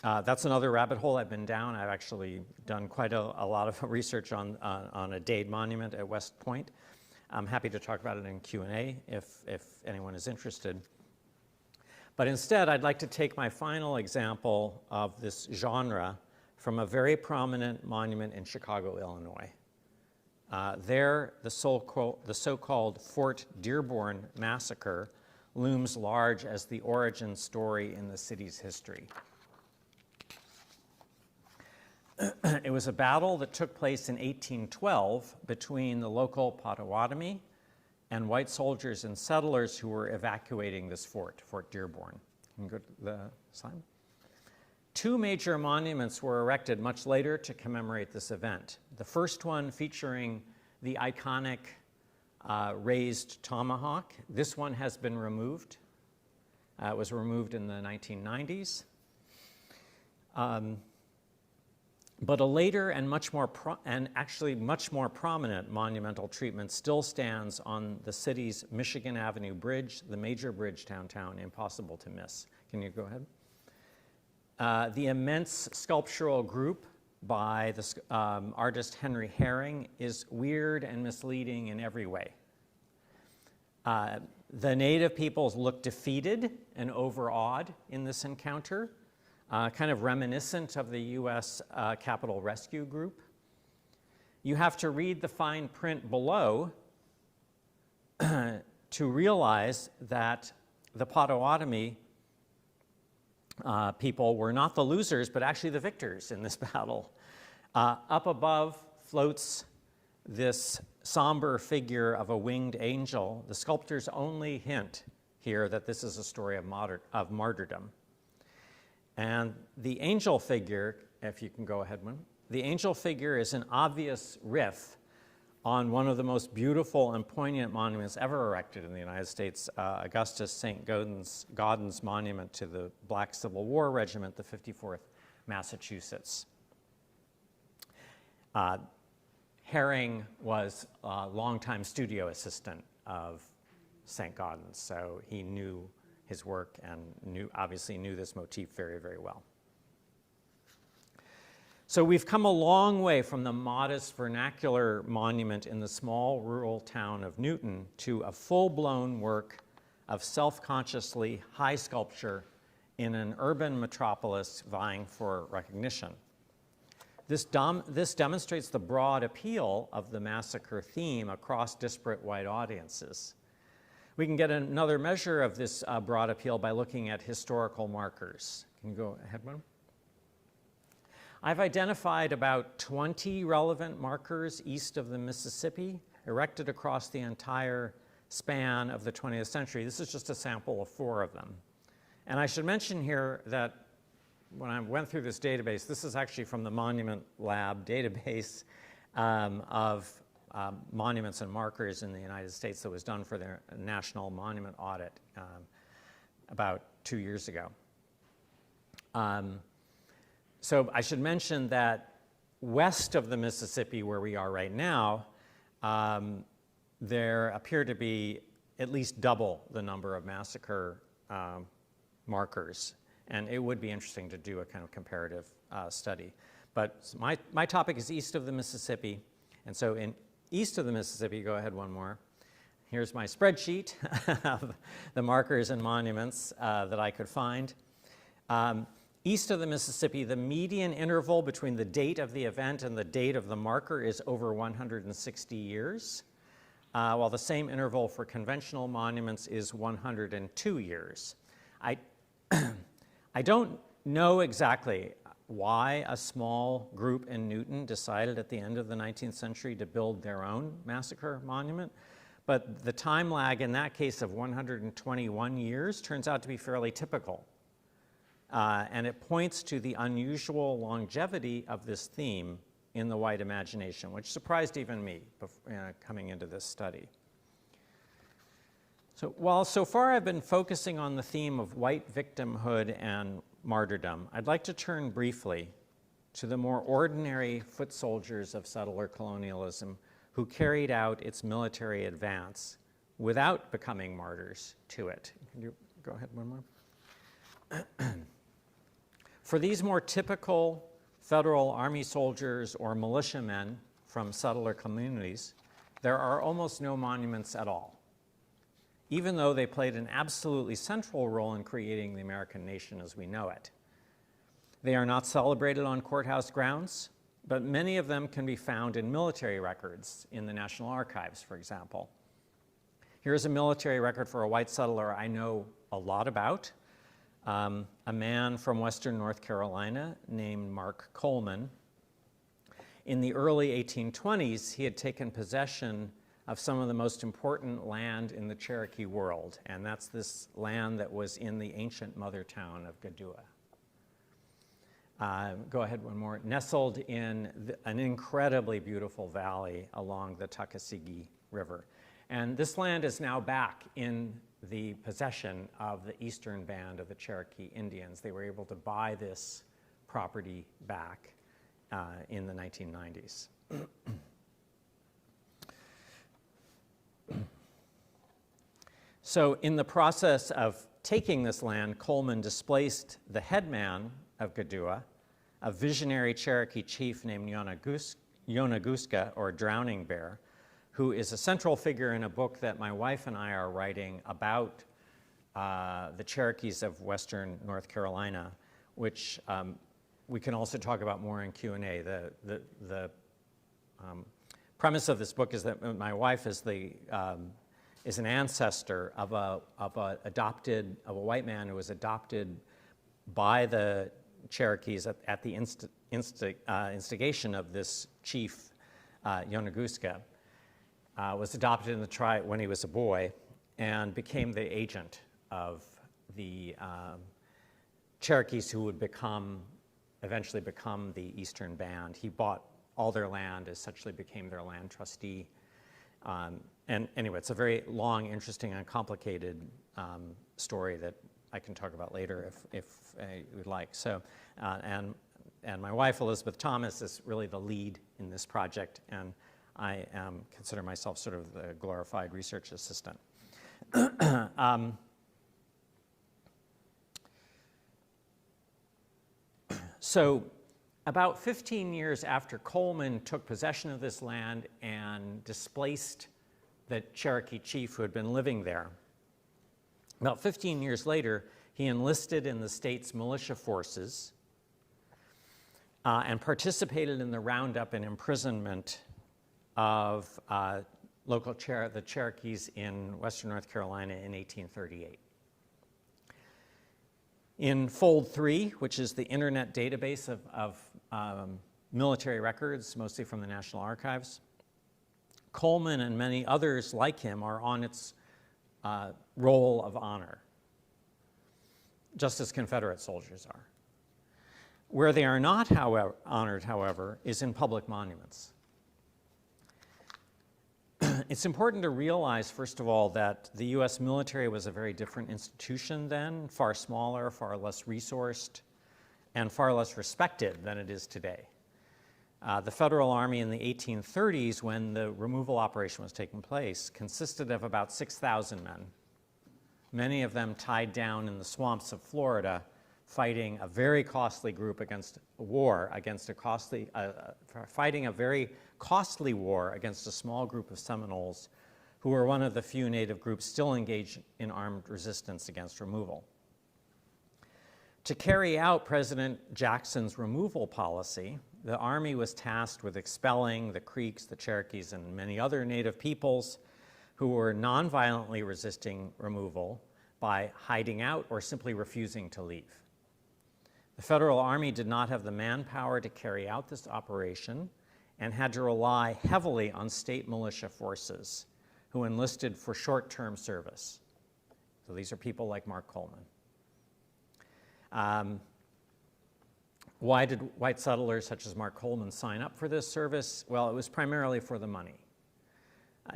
Speaker 3: That's another rabbit hole I've been down. I've actually done quite a lot of research on a Dade monument at West Point. I'm happy to talk about it in Q&A if anyone is interested. But instead, I'd like to take my final example of this genre from a very prominent monument in Chicago, Illinois. There, the so-called Fort Dearborn massacre looms large as the origin story in the city's history. It was a battle that took place in 1812 between the local Potawatomi and white soldiers and settlers who were evacuating this fort, Fort Dearborn. Can you go to the slide? 2 major monuments were erected much later to commemorate this event. The first one featuring the iconic raised tomahawk. This one has been removed. It was removed in the 1990s. But a later and much more prominent monumental treatment still stands on the city's Michigan Avenue Bridge, the major bridge downtown, impossible to miss. Can you go ahead? The immense sculptural group by the artist Henry Herring is weird and misleading in every way. The native peoples look defeated and overawed in this encounter, kind of reminiscent of the U.S. Capitol Rescue Group. You have to read the fine print below to realize that the Potawatomi people were not the losers, but actually the victors in this battle. Up above floats this somber figure of a winged angel, the sculptor's only hint here that this is a story of martyrdom. And the angel figure, if you can go ahead, the angel figure is an obvious riff on one of the most beautiful and poignant monuments ever erected in the United States, Augustus St. Gaudens's monument to the Black Civil War Regiment, the 54th Massachusetts. Herring was a longtime studio assistant of St. Gaudens, so he knew his work and obviously knew this motif very, very well. So we've come a long way from the modest vernacular monument in the small rural town of Newton to a full-blown work of self-consciously high sculpture in an urban metropolis vying for recognition. This demonstrates the broad appeal of the massacre theme across disparate white audiences. We can get another measure of this broad appeal by looking at historical markers. Can you go ahead, madam? I've identified about 20 relevant markers east of the Mississippi, erected across the entire span of the 20th century. This is just a sample of 4 of them. And I should mention here that when I went through this database, this is actually from the Monument Lab database of monuments and markers in the United States that was done for their national monument audit about 2 years ago. So I should mention that west of the Mississippi, where we are right now, there appear to be at least double the number of massacre markers. And it would be interesting to do a kind of comparative study. But my topic is east of the Mississippi. And so in east of the Mississippi, go ahead one more. Here's my spreadsheet of the markers and monuments that I could find. East of the Mississippi, the median interval between the date of the event and the date of the marker is over 160 years, while the same interval for conventional monuments is 102 years. I don't know exactly why a small group in Newton decided at the end of the 19th century to build their own massacre monument, but the time lag in that case of 121 years turns out to be fairly typical. And it points to the unusual longevity of this theme in the white imagination, which surprised even me coming into this study. So while so far I've been focusing on the theme of white victimhood and martyrdom, I'd like to turn briefly to the more ordinary foot soldiers of settler colonialism who carried out its military advance without becoming martyrs to it. Can you go ahead one more? For these more typical federal army soldiers or militiamen from settler communities, there are almost no monuments at all, even though they played an absolutely central role in creating the American nation as we know it. They are not celebrated on courthouse grounds. but many of them can be found in military records in the National Archives, for example. Here's a military record for a white settler I know a lot about, a man from western North Carolina named Mark Coleman. In the early 1820s, he had taken possession of some of the most important land in the Cherokee world, and that's this land that was in the ancient mother town of Gadua. Go ahead, one more. Nestled in an incredibly beautiful valley along the Tuckasegee River. And this land is now back in the possession of the eastern band of the Cherokee Indians. They were able to buy this property back in the 1990s. So in the process of taking this land, Coleman displaced the headman of Gadua, a visionary Cherokee chief named Yonaguska, or Drowning Bear, who is a central figure in a book that my wife and I are writing about the Cherokees of western North Carolina, which we can also talk about more in Q&A. The premise of this book is that my wife is an ancestor of a white man who was adopted by the Cherokees at the instigation of this chief, Yonaguska, was adopted in the tribe when he was a boy and became the agent of the Cherokees who would eventually become the Eastern Band. He bought all their land, essentially became their land trustee. And anyway, it's a very long, interesting, and complicated story that I can talk about later if you would like. So, and my wife, Elizabeth Thomas, is really the lead in this project, and I consider myself sort of the glorified research assistant. So about 15 years after Coleman took possession of this land and displaced the Cherokee chief who had been living there, about 15 years later, he enlisted in the state's militia forces and participated in the roundup and imprisonment of the Cherokees in western North Carolina in 1838. In Fold 3, which is the internet database of military records, mostly from the National Archives, Coleman and many others like him are on its roll of honor, just as Confederate soldiers are. Where they are not honored, however, is in public monuments. It's important to realize, first of all, that the U.S. military was a very different institution then, far smaller, far less resourced, and far less respected than it is today. The Federal Army in the 1830s, when the removal operation was taking place, consisted of about 6,000 men, many of them tied down in the swamps of Florida, fighting a very costly group against a war, fighting a very costly war against a small group of Seminoles who were one of the few native groups still engaged in armed resistance against removal. To carry out President Jackson's removal policy, the Army was tasked with expelling the Creeks, the Cherokees, and many other native peoples who were nonviolently resisting removal by hiding out or simply refusing to leave. The Federal Army did not have the manpower to carry out this operation and had to rely heavily on state militia forces who enlisted for short-term service. So these are people like Mark Coleman. Why did white settlers such as Mark Coleman sign up for this service? Well, it was primarily for the money.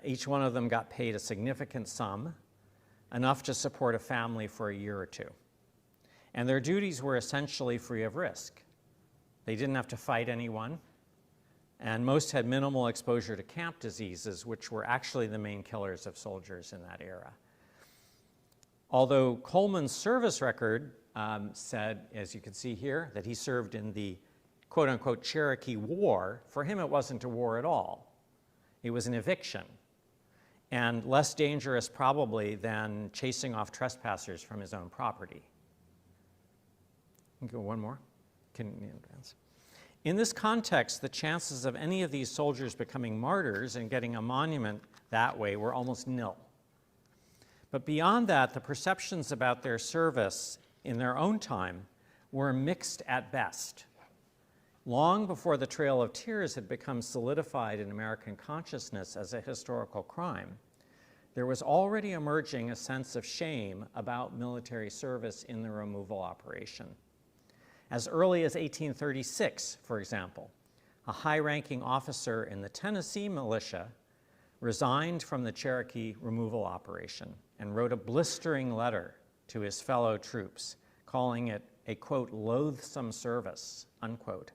Speaker 3: Each one of them got paid a significant sum, enough to support a family for a year or two. And their duties were essentially free of risk. They didn't have to fight anyone, and most had minimal exposure to camp diseases, which were actually the main killers of soldiers in that era. Although Coleman's service record said, as you can see here, that he served in the quote-unquote Cherokee War, for him it wasn't a war at all. It was an eviction, and less dangerous probably than chasing off trespassers from his own property. Go one more. Can you advance? In this context, the chances of any of these soldiers becoming martyrs and getting a monument that way were almost nil. But beyond that, the perceptions about their service in their own time were mixed at best. Long before the Trail of Tears had become solidified in American consciousness as a historical crime, there was already emerging a sense of shame about military service in the removal operation. As early as 1836, for example, a high-ranking officer in the Tennessee militia resigned from the Cherokee removal operation and wrote a blistering letter to his fellow troops, calling it a, quote, loathsome service, unquote,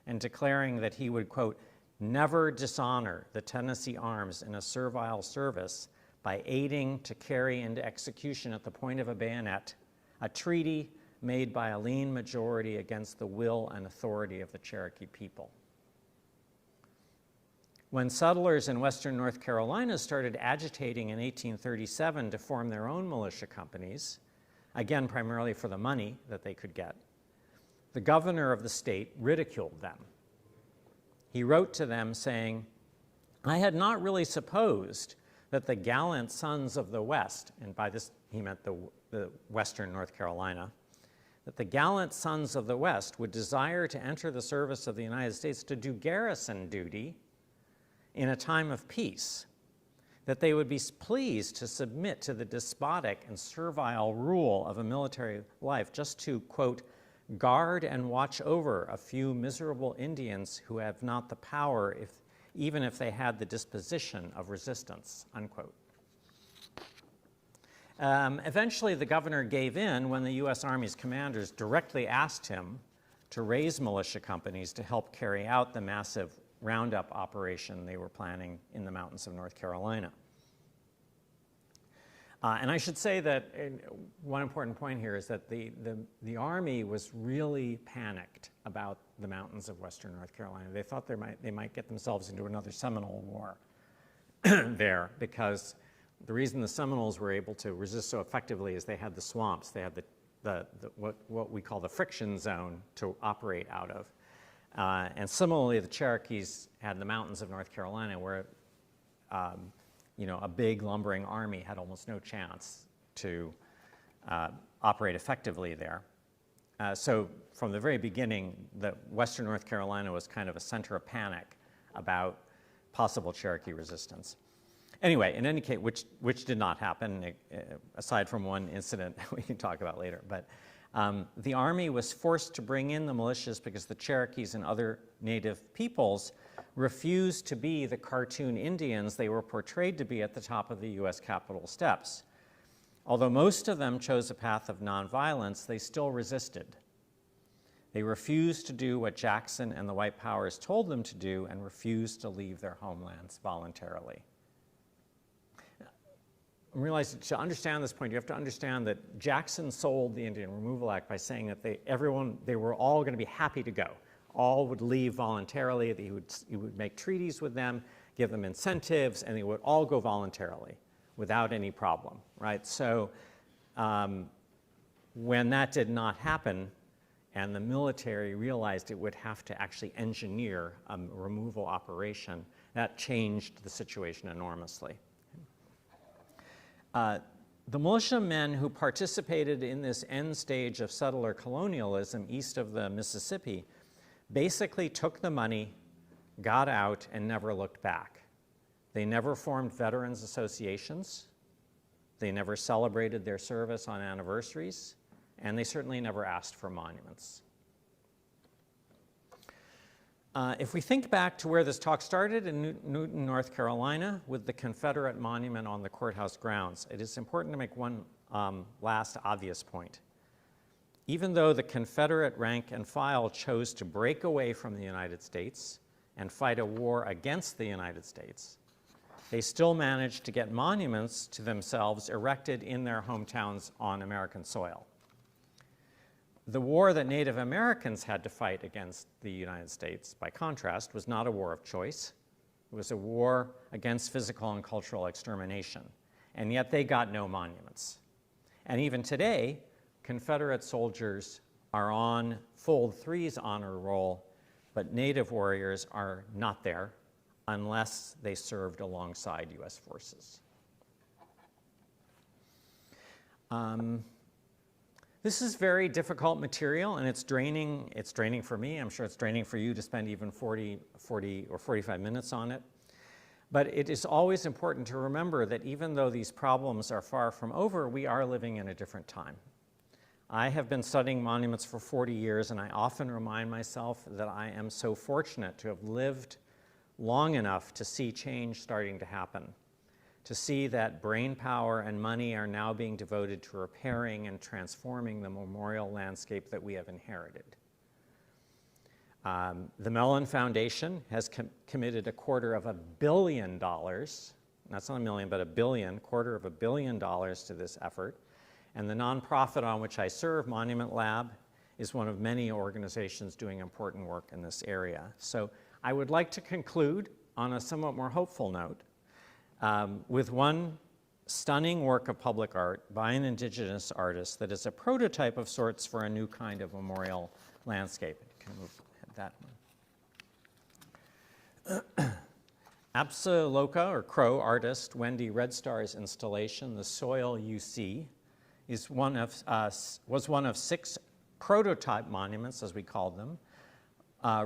Speaker 3: and declaring that he would, quote, never dishonor the Tennessee arms in a servile service by aiding to carry into execution at the point of a bayonet a treaty made by a lean majority against the will and authority of the Cherokee people. When settlers in western North Carolina started agitating in 1837 to form their own militia companies, again primarily for the money that they could get, the governor of the state ridiculed them. He wrote to them saying, I had not really supposed that the gallant sons of the West, and by this he meant the western North Carolina, that the gallant sons of the West would desire to enter the service of the United States to do garrison duty in a time of peace, that they would be pleased to submit to the despotic and servile rule of a military life just to, quote, guard and watch over a few miserable Indians who have not the power, even if they had the disposition of resistance, unquote. Eventually, the governor gave in when the U.S. Army's commanders directly asked him to raise militia companies to help carry out the massive roundup operation they were planning in the mountains of North Carolina. And I should say that one important point here is that the Army was really panicked about the mountains of western North Carolina. They thought they might get themselves into another Seminole War there, because the reason the Seminoles were able to resist so effectively is they had the swamps, they had what we call the friction zone to operate out of. And similarly, the Cherokees had the mountains of North Carolina where a big lumbering army had almost no chance to operate effectively there. So from the very beginning, western North Carolina was kind of a center of panic about possible Cherokee resistance. Anyway, in any case, which did not happen, aside from one incident we can talk about later. But the Army was forced to bring in the militias because the Cherokees and other native peoples refused to be the cartoon Indians they were portrayed to be at the top of the U.S. Capitol steps. Although most of them chose a path of nonviolence, they still resisted. They refused to do what Jackson and the white powers told them to do and refused to leave their homelands voluntarily. I realize to understand this point, you have to understand that Jackson sold the Indian Removal Act by saying that they were all going to be happy to go. All would leave voluntarily. He would make treaties with them, give them incentives, and they would all go voluntarily without any problem, right? So when that did not happen, and the military realized it would have to actually engineer a removal operation, that changed the situation enormously. The militiamen who participated in this end stage of settler colonialism east of the Mississippi basically took the money, got out, and never looked back. They never formed veterans associations. They never celebrated their service on anniversaries, and they certainly never asked for monuments. If we think back to where this talk started in Newton, North Carolina, with the Confederate monument on the courthouse grounds, it is important to make one last obvious point. Even though the Confederate rank and file chose to break away from the United States and fight a war against the United States, they still managed to get monuments to themselves erected in their hometowns on American soil. The war that Native Americans had to fight against the United States, by contrast, was not a war of choice. It was a war against physical and cultural extermination, and yet they got no monuments. And even today, Confederate soldiers are on Fold 3's honor roll, but native warriors are not there unless they served alongside U.S. forces. This is very difficult material, and it's draining for me. I'm sure it's draining for you to spend even 40 or 45 minutes on it. But it is always important to remember that even though these problems are far from over, we are living in a different time. I have been studying monuments for 40 years, and I often remind myself that I am so fortunate to have lived long enough to see change starting to happen, to see that brain power and money are now being devoted to repairing and transforming the memorial landscape that we have inherited. The Mellon Foundation has committed $250 million, that's not a million, but $1 billion, $250 million to this effort. And the nonprofit on which I serve, Monument Lab, is one of many organizations doing important work in this area. So I would like to conclude on a somewhat more hopeful note with one stunning work of public art by an indigenous artist that is a prototype of sorts for a new kind of memorial landscape. You can move that one. Absaloka, or Crow artist Wendy Red Star's installation, The Soil You See, was one of 6 prototype monuments, as we called them,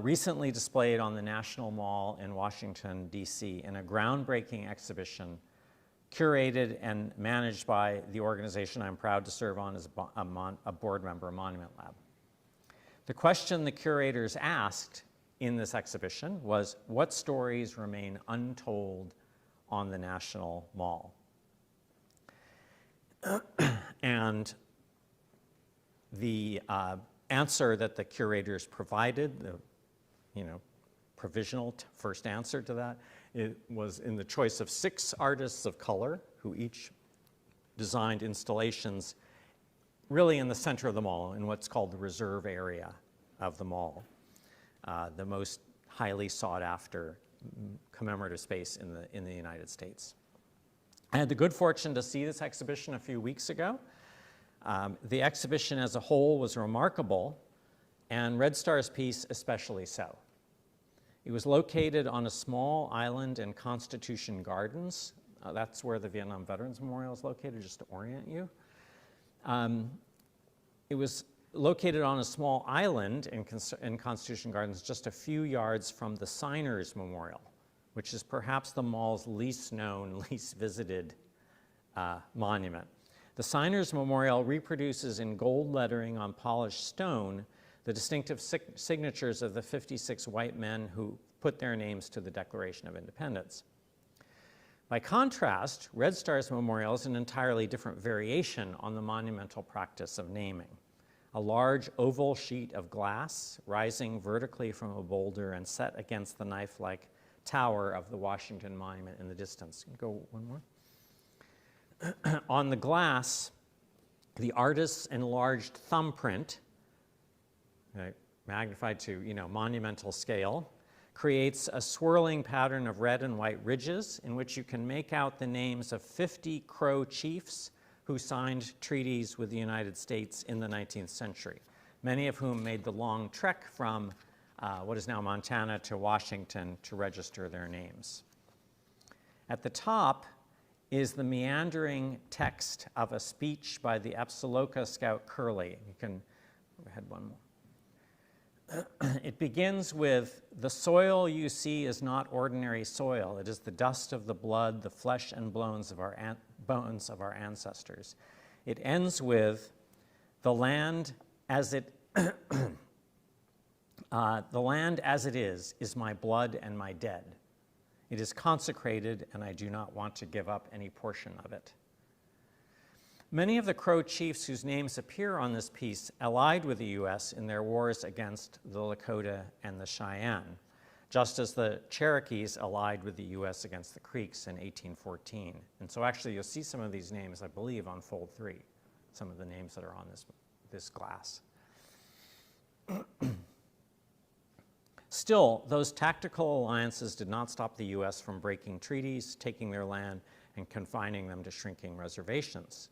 Speaker 3: recently displayed on the National Mall in Washington, D.C. in a groundbreaking exhibition curated and managed by the organization I'm proud to serve on as a board member of Monument Lab. The question the curators asked in this exhibition was, what stories remain untold on the National Mall? And the answer that the curators provided, the provisional first answer to that, it was in the choice of 6 artists of color who each designed installations really in the center of the mall, in what's called the reserve area of the mall, the most highly sought after commemorative space in the United States. I had the good fortune to see this exhibition a few weeks ago. The exhibition as a whole was remarkable, and Red Star's piece especially so. It was located on a small island in Constitution Gardens. That's where the Vietnam Veterans Memorial is located, just to orient you. It was located on a small island in Constitution Gardens, just a few yards from the Signers Memorial, which is perhaps the mall's least known, least visited monument. The Signers Memorial reproduces in gold lettering on polished stone the distinctive signatures of the 56 white men who put their names to the Declaration of Independence. By contrast, Red Star's memorial is an entirely different variation on the monumental practice of naming. A large oval sheet of glass rising vertically from a boulder and set against the knife-like tower of the Washington Monument in the distance. Go one more. On the glass, the artist's enlarged thumbprint, magnified to monumental scale, creates a swirling pattern of red and white ridges in which you can make out the names of 50 Crow chiefs who signed treaties with the United States in the 19th century, many of whom made the long trek from what is now Montana to Washington to register their names. At the top is the meandering text of a speech by the Absaloka scout Curley. You can go ahead one more. It begins with, "The soil you see is not ordinary soil. It is the dust of the blood, the flesh and bones of our ancestors." It ends with, "The land as it is my blood and my dead. It is consecrated, and I do not want to give up any portion of it." Many of the Crow chiefs whose names appear on this piece allied with the U.S. in their wars against the Lakota and the Cheyenne, just as the Cherokees allied with the U.S. against the Creeks in 1814. And so actually you'll see some of these names, I believe, on fold 3, some of the names that are on this glass. Still, those tactical alliances did not stop the U.S. from breaking treaties, taking their land, and confining them to shrinking reservations.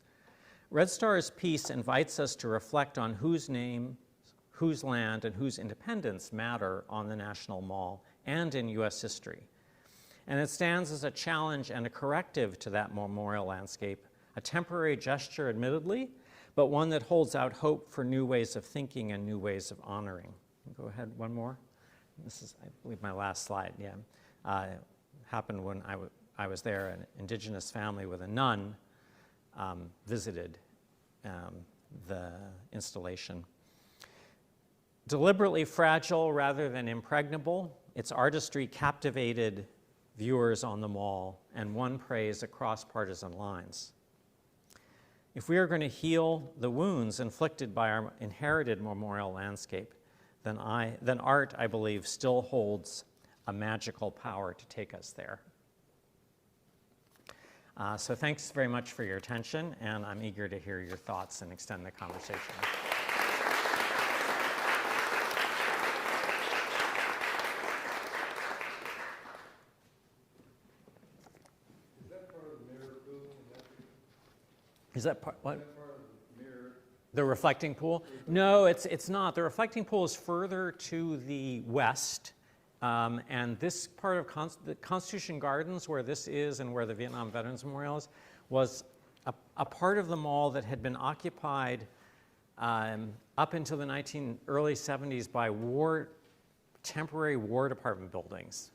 Speaker 3: Red Star's piece invites us to reflect on whose whose land and whose independence matter on the National Mall and in U.S. history. And it stands as a challenge and a corrective to that memorial landscape, a temporary gesture, admittedly, but one that holds out hope for new ways of thinking and new ways of honoring. Go ahead, one more. This is, I believe, my last slide, yeah. Happened when I was there. An indigenous family with a nun visited the installation. Deliberately fragile rather than impregnable, its artistry captivated viewers on the mall and won praise across partisan lines. If we are going to heal the wounds inflicted by our inherited memorial landscape, then art, I believe, still holds a magical power to take us there. So thanks very much for your attention, and I'm eager to hear your thoughts and extend the conversation. Is that part, what? Is that part of the mirror? The reflecting pool? No, it's not. The reflecting pool is further to the west. And this part of the Constitution Gardens, where this is and where the Vietnam Veterans Memorial is, was a part of the mall that had been occupied up until the early 70s by temporary War Department buildings.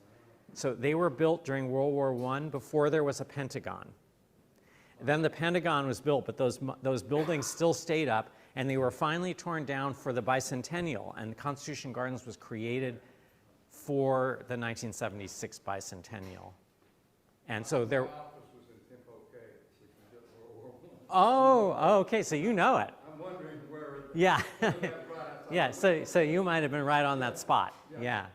Speaker 3: So they were built during World War I before there was a Pentagon. Then the Pentagon was built, but those buildings still stayed up, and they were finally torn down for the bicentennial, and Constitution Gardens was created for the 1976 bicentennial. And so there... My office was in Tempo K, which was just World War I. Oh, okay, so you know it. I'm wondering where... Yeah. Yeah, so you might have been right on that spot. Yeah.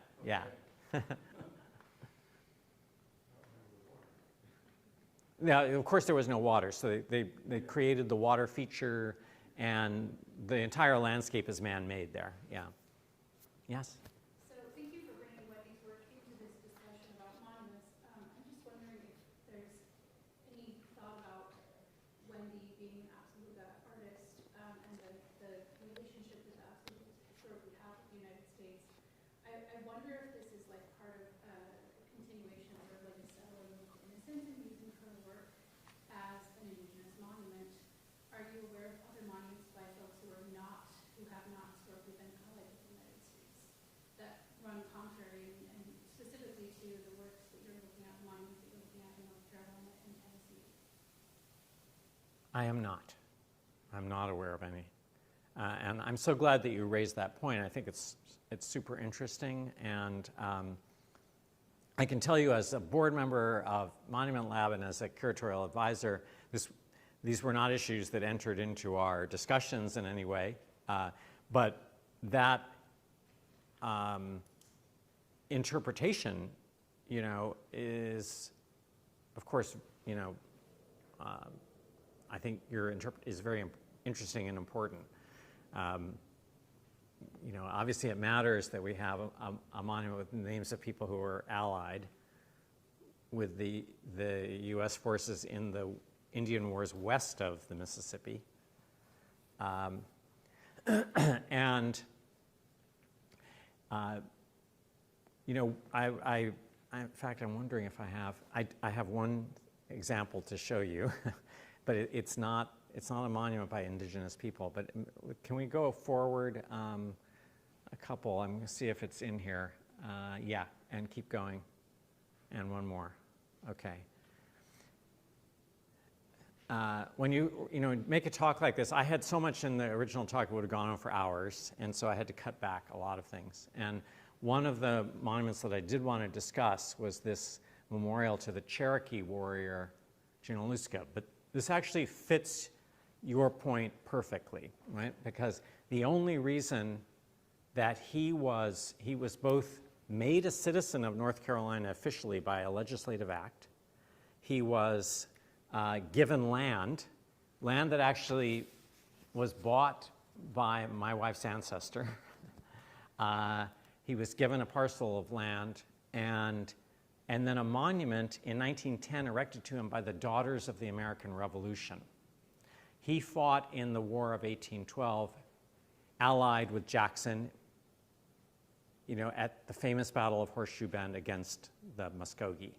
Speaker 3: Now, of course, there was no water, so they created the water feature, and the entire landscape is man-made there. Yeah. Yes?
Speaker 4: So thank you for bringing Wendy's work into this discussion about monuments. I'm just wondering if there's any thought about Wendy being an absolute artist and the relationship that the absolute historically have with the United States. I wonder if this is like part of a continuation of her like settling innocence and using her work as an indigenous monument. Are you aware of other monuments by folks who have not historically been allied with the United States that run contrary and specifically to the works that you're looking at, monuments that you're looking at in North Carolina and Tennessee?
Speaker 3: I am not. I'm not aware of any. And I'm so glad that you raised that point. I think it's super interesting, and I can tell you as a board member of Monument Lab and as a curatorial advisor, these were not issues that entered into our discussions in any way, but that interpretation, is, of course, I think your is very interesting and important. Obviously it matters that we have a monument with the names of people who were allied with the U.S. forces in the Indian Wars west of the Mississippi. And, in fact, I'm wondering if I have one example to show you, but it's not a monument by indigenous people. But can we go forward a couple? I'm going to see if it's in here. Yeah, and keep going. And one more. Okay. When you make a talk like this, I had so much in the original talk it would have gone on for hours, and so I had to cut back a lot of things. And one of the monuments that I did want to discuss was this memorial to the Cherokee warrior Junaluska. But this actually fits your point perfectly, right? Because the only reason that he was both made a citizen of North Carolina officially by a legislative act, he was given land that actually was bought by my wife's ancestor. He was given a parcel of land and then a monument in 1910 erected to him by the Daughters of the American Revolution. He fought in the War of 1812 allied with Jackson, at the famous Battle of Horseshoe Bend against the Muskogee.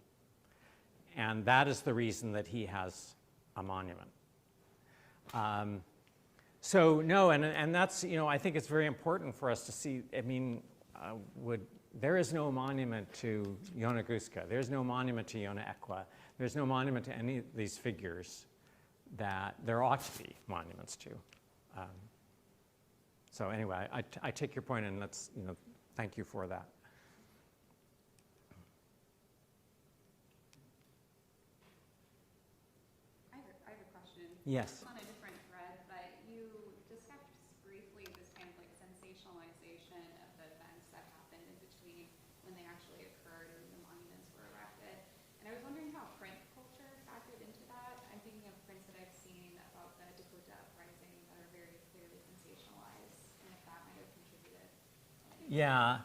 Speaker 3: And that is the reason that he has a monument. So no, and that's, I think it's very important for us to see, there is no monument to Yona Guska. There's no monument to Yona Ekwa. There's no monument to any of these figures that there ought to be monuments to. So anyway, I take your point, and that's, thank you for that.
Speaker 5: I have a question.
Speaker 3: Yes.
Speaker 5: It's on a different thread, but you discussed briefly this kind of like sensationalization of the events that happened in between when they actually occurred and the monuments were erected. And I was wondering how print culture factored into that. I'm thinking of prints that I've seen about the Dakota Uprising that are very clearly sensationalized, and if that might have contributed.
Speaker 3: Yeah.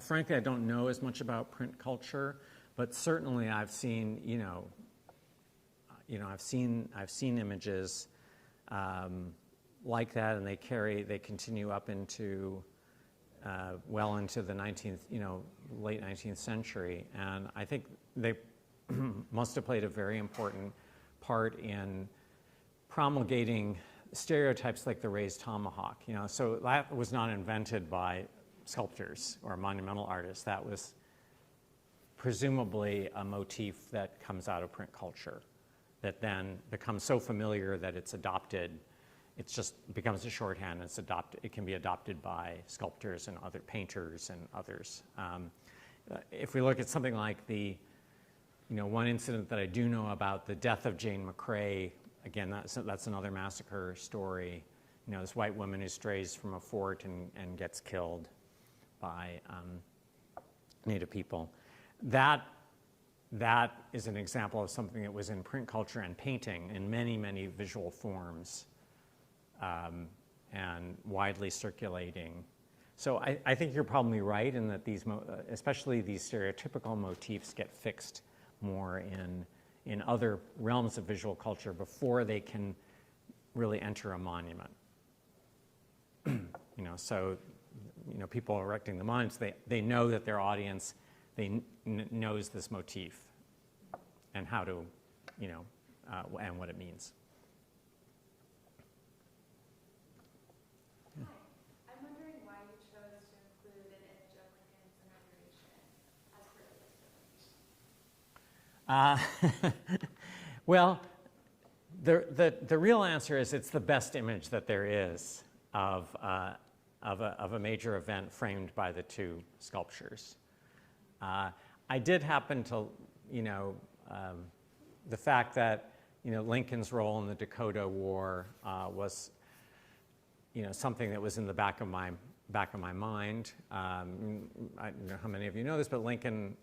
Speaker 3: Frankly, I don't know as much about print culture, but certainly I've seen, I've seen images like that, and they continue up into well into the late 19th century, and I think they must have played a very important part in promulgating stereotypes like the raised tomahawk. So that was not invented by sculptors or monumental artists. That was presumably a motif that comes out of print culture, that then becomes so familiar that it's adopted. It just becomes a shorthand. It's adopted. It can be adopted by sculptors and other painters and others. If we look at something like the, one incident that I do know about, the death of Jane McCrae. Again, that's another massacre story. This white woman who strays from a fort and gets killed by Native people. That is an example of something that was in print culture and painting in many, many visual forms, and widely circulating. So I think you're probably right in that especially these stereotypical motifs get fixed more in other realms of visual culture before they can really enter a monument. So people erecting the monuments, they know that their audience knows this motif and how to, and what it means.
Speaker 4: Hi. I'm wondering why you chose to include an image of Lincoln's inauguration as part of this donation.
Speaker 3: Well, the real answer is it's the best image that there is of a major event framed by the two sculptures. I did happen to, the fact that, Lincoln's role in the Dakota War was, something that was in the back of my mind. I don't know how many of you know this, but Lincoln,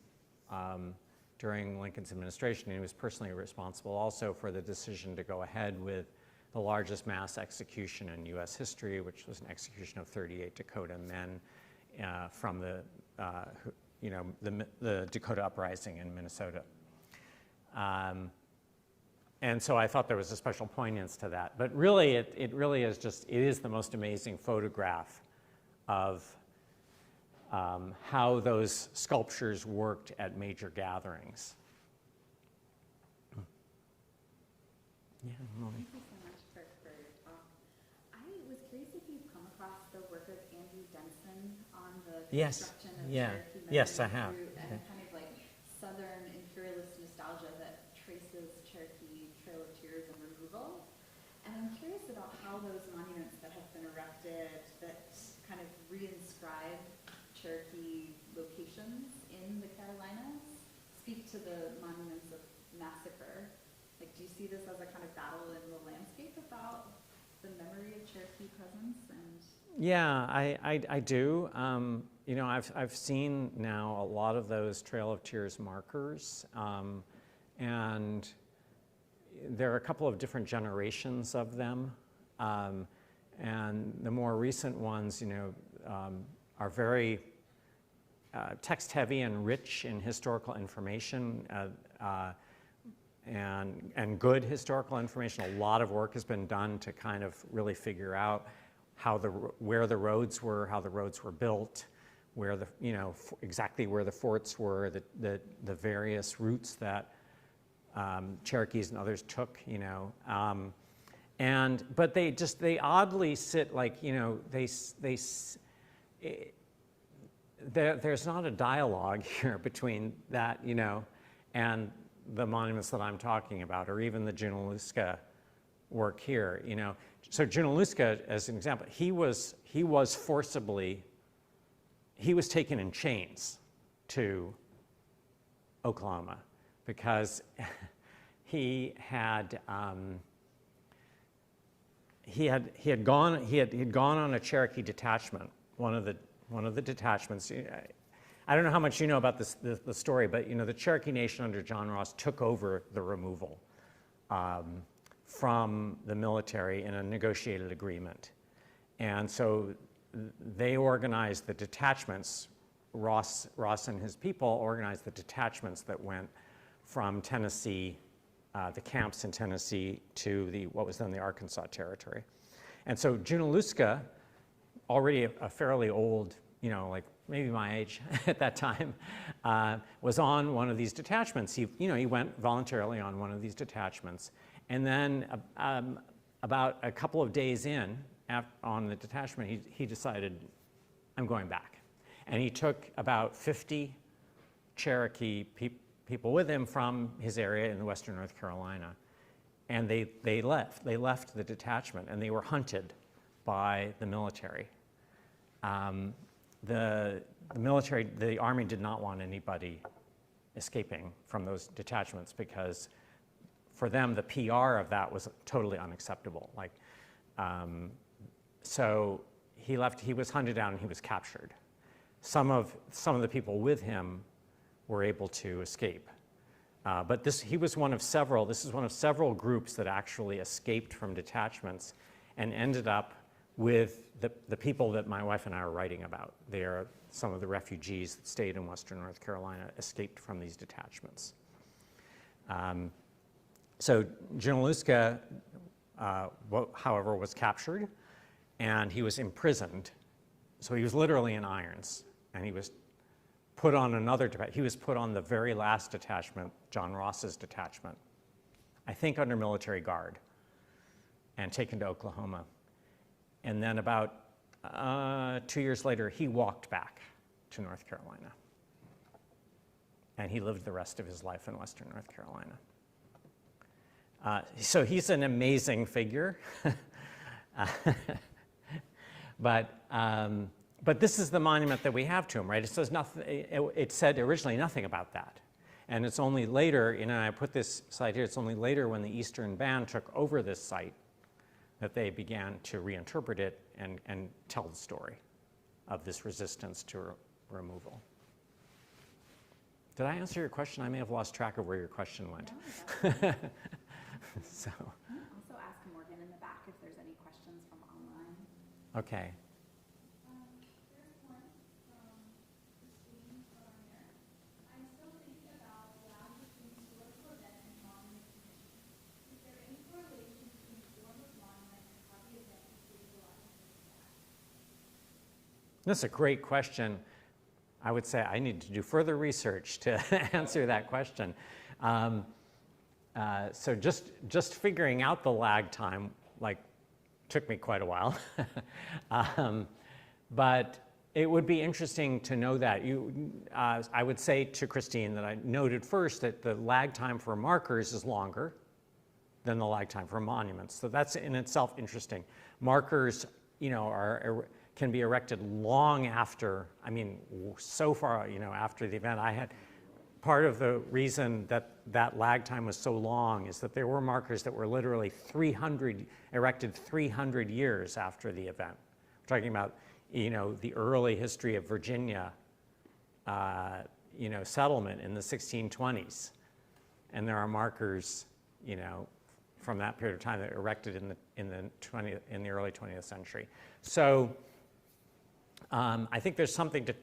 Speaker 3: during Lincoln's administration, he was personally responsible also for the decision to go ahead with the largest mass execution in U.S. history, which was an execution of 38 Dakota men from the Dakota Uprising in Minnesota. And so I thought there was a special poignance to that. But really, it really is it is the most amazing photograph of how those sculptures worked at major gatherings. Yeah,
Speaker 1: Thank you so much, Kirk, for your talk. I was curious if you've come across the work of Andrew Denson on the construction of Cherokee
Speaker 3: Yes, I
Speaker 1: memory
Speaker 3: have.
Speaker 1: route and kind of like Southern imperialist nostalgia that traces Cherokee Trail of Tears and removal. And I'm curious about how those monuments that have been erected that kind of reinscribe Cherokee locations in the Carolinas speak to the monuments of massacre. Like, do you see this as a kind of battle in the landscape about the memory of Cherokee presence? And
Speaker 3: yeah, I do. I've seen now a lot of those Trail of Tears markers, and there are a couple of different generations of them, and the more recent ones, are very text-heavy and rich in historical information. And good historical information. A lot of work has been done to kind of really figure out where the roads were, how the roads were built, where the, exactly where the forts were, the various routes that Cherokees and others took, but they oddly sit like, there's not a dialogue here between that, and the monuments that I'm talking about, or even the Junaluska work here, So Junaluska, as an example, he was taken in chains to Oklahoma because he had gone on a Cherokee detachment, one of the detachments. I don't know how much you know about the story, but the Cherokee Nation under John Ross took over the removal from the military in a negotiated agreement, and so they organized the detachments. Ross and his people organized the detachments that went from Tennessee, the camps in Tennessee, to what was then the Arkansas Territory. And so Junaluska, already a fairly old, like maybe my age at that time, was on one of these detachments. He went voluntarily on one of these detachments. And then about a couple of days in, on the detachment, he decided, I'm going back. And he took about 50 Cherokee people with him from his area in western North Carolina. And they left the detachment, and they were hunted by the military. The Army did not want anybody escaping from those detachments because for them, the PR of that was totally unacceptable. So he left, he was hunted down, and he was captured. Some of the people with him were able to escape. But this is one of several groups that actually escaped from detachments and ended up with the people that my wife and I are writing about. They are some of the refugees that stayed in western North Carolina, escaped from these detachments. So Junaluska, however, was captured, and he was imprisoned. So he was literally in irons, and he was put on the very last detachment, John Ross's detachment, I think under military guard, and taken to Oklahoma. And then about 2 years later, he walked back to North Carolina. And he lived the rest of his life in western North Carolina. So he's an amazing figure. But this is the monument that we have to him, right? It says nothing. It said originally nothing about that. And it's only later, I put this site here, it's only later when the Eastern Band took over this site that they began to reinterpret it and tell the story of this resistance to removal. Did I answer your question? I may have lost track of where your question went.
Speaker 1: No,
Speaker 3: So.
Speaker 1: also ask Morgan in the back if there's any questions from online.
Speaker 3: Okay.
Speaker 4: There's one from Christine from here. I'm still thinking about the lag between historical event and monument commission. Is there any correlation between the form of monument and how the event is visualized?
Speaker 3: That's a great question. I would say I need to do further research to answer that question. So just figuring out the lag time, took me quite a while. But it would be interesting to know that. I would say to Christine that I noted first that the lag time for markers is longer than the lag time for monuments. So that's in itself interesting. Markers, can be erected long after, so far, after the event. Part of the reason that lag time was so long is that there were markers that were literally erected 300 years after the event. We're talking about, the early history of Virginia, settlement in the 1620s. And there are markers, from that period of time that were erected in the early 20th century. So I think there's something to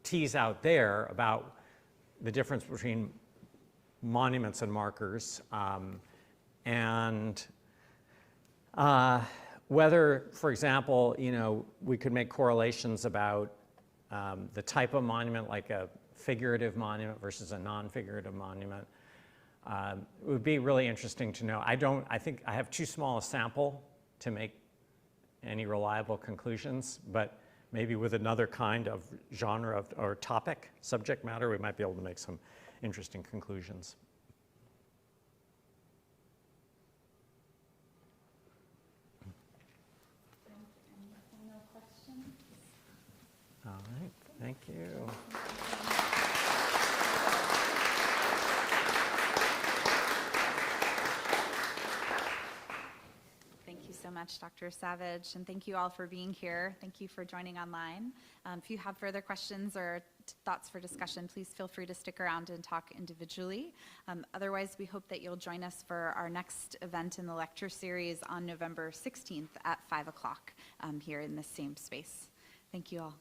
Speaker 3: tease out there about the difference between monuments and markers. And whether, for example, we could make correlations about the type of monument, like a figurative monument versus a non-figurative monument. It would be really interesting to know. I think I have too small a sample to make any reliable conclusions, but maybe with another kind of genre or topic, subject matter, we might be able to make some interesting conclusions.
Speaker 5: Any final questions?
Speaker 3: All right, thank you.
Speaker 1: Thank you so much, Dr. Savage, and thank you all for being here. Thank you for joining online. If you have further questions or thoughts for discussion, please feel free to stick around and talk individually. Otherwise, we hope that you'll join us for our next event in the lecture series on November 16th at 5 o'clock here in this same space. Thank you all.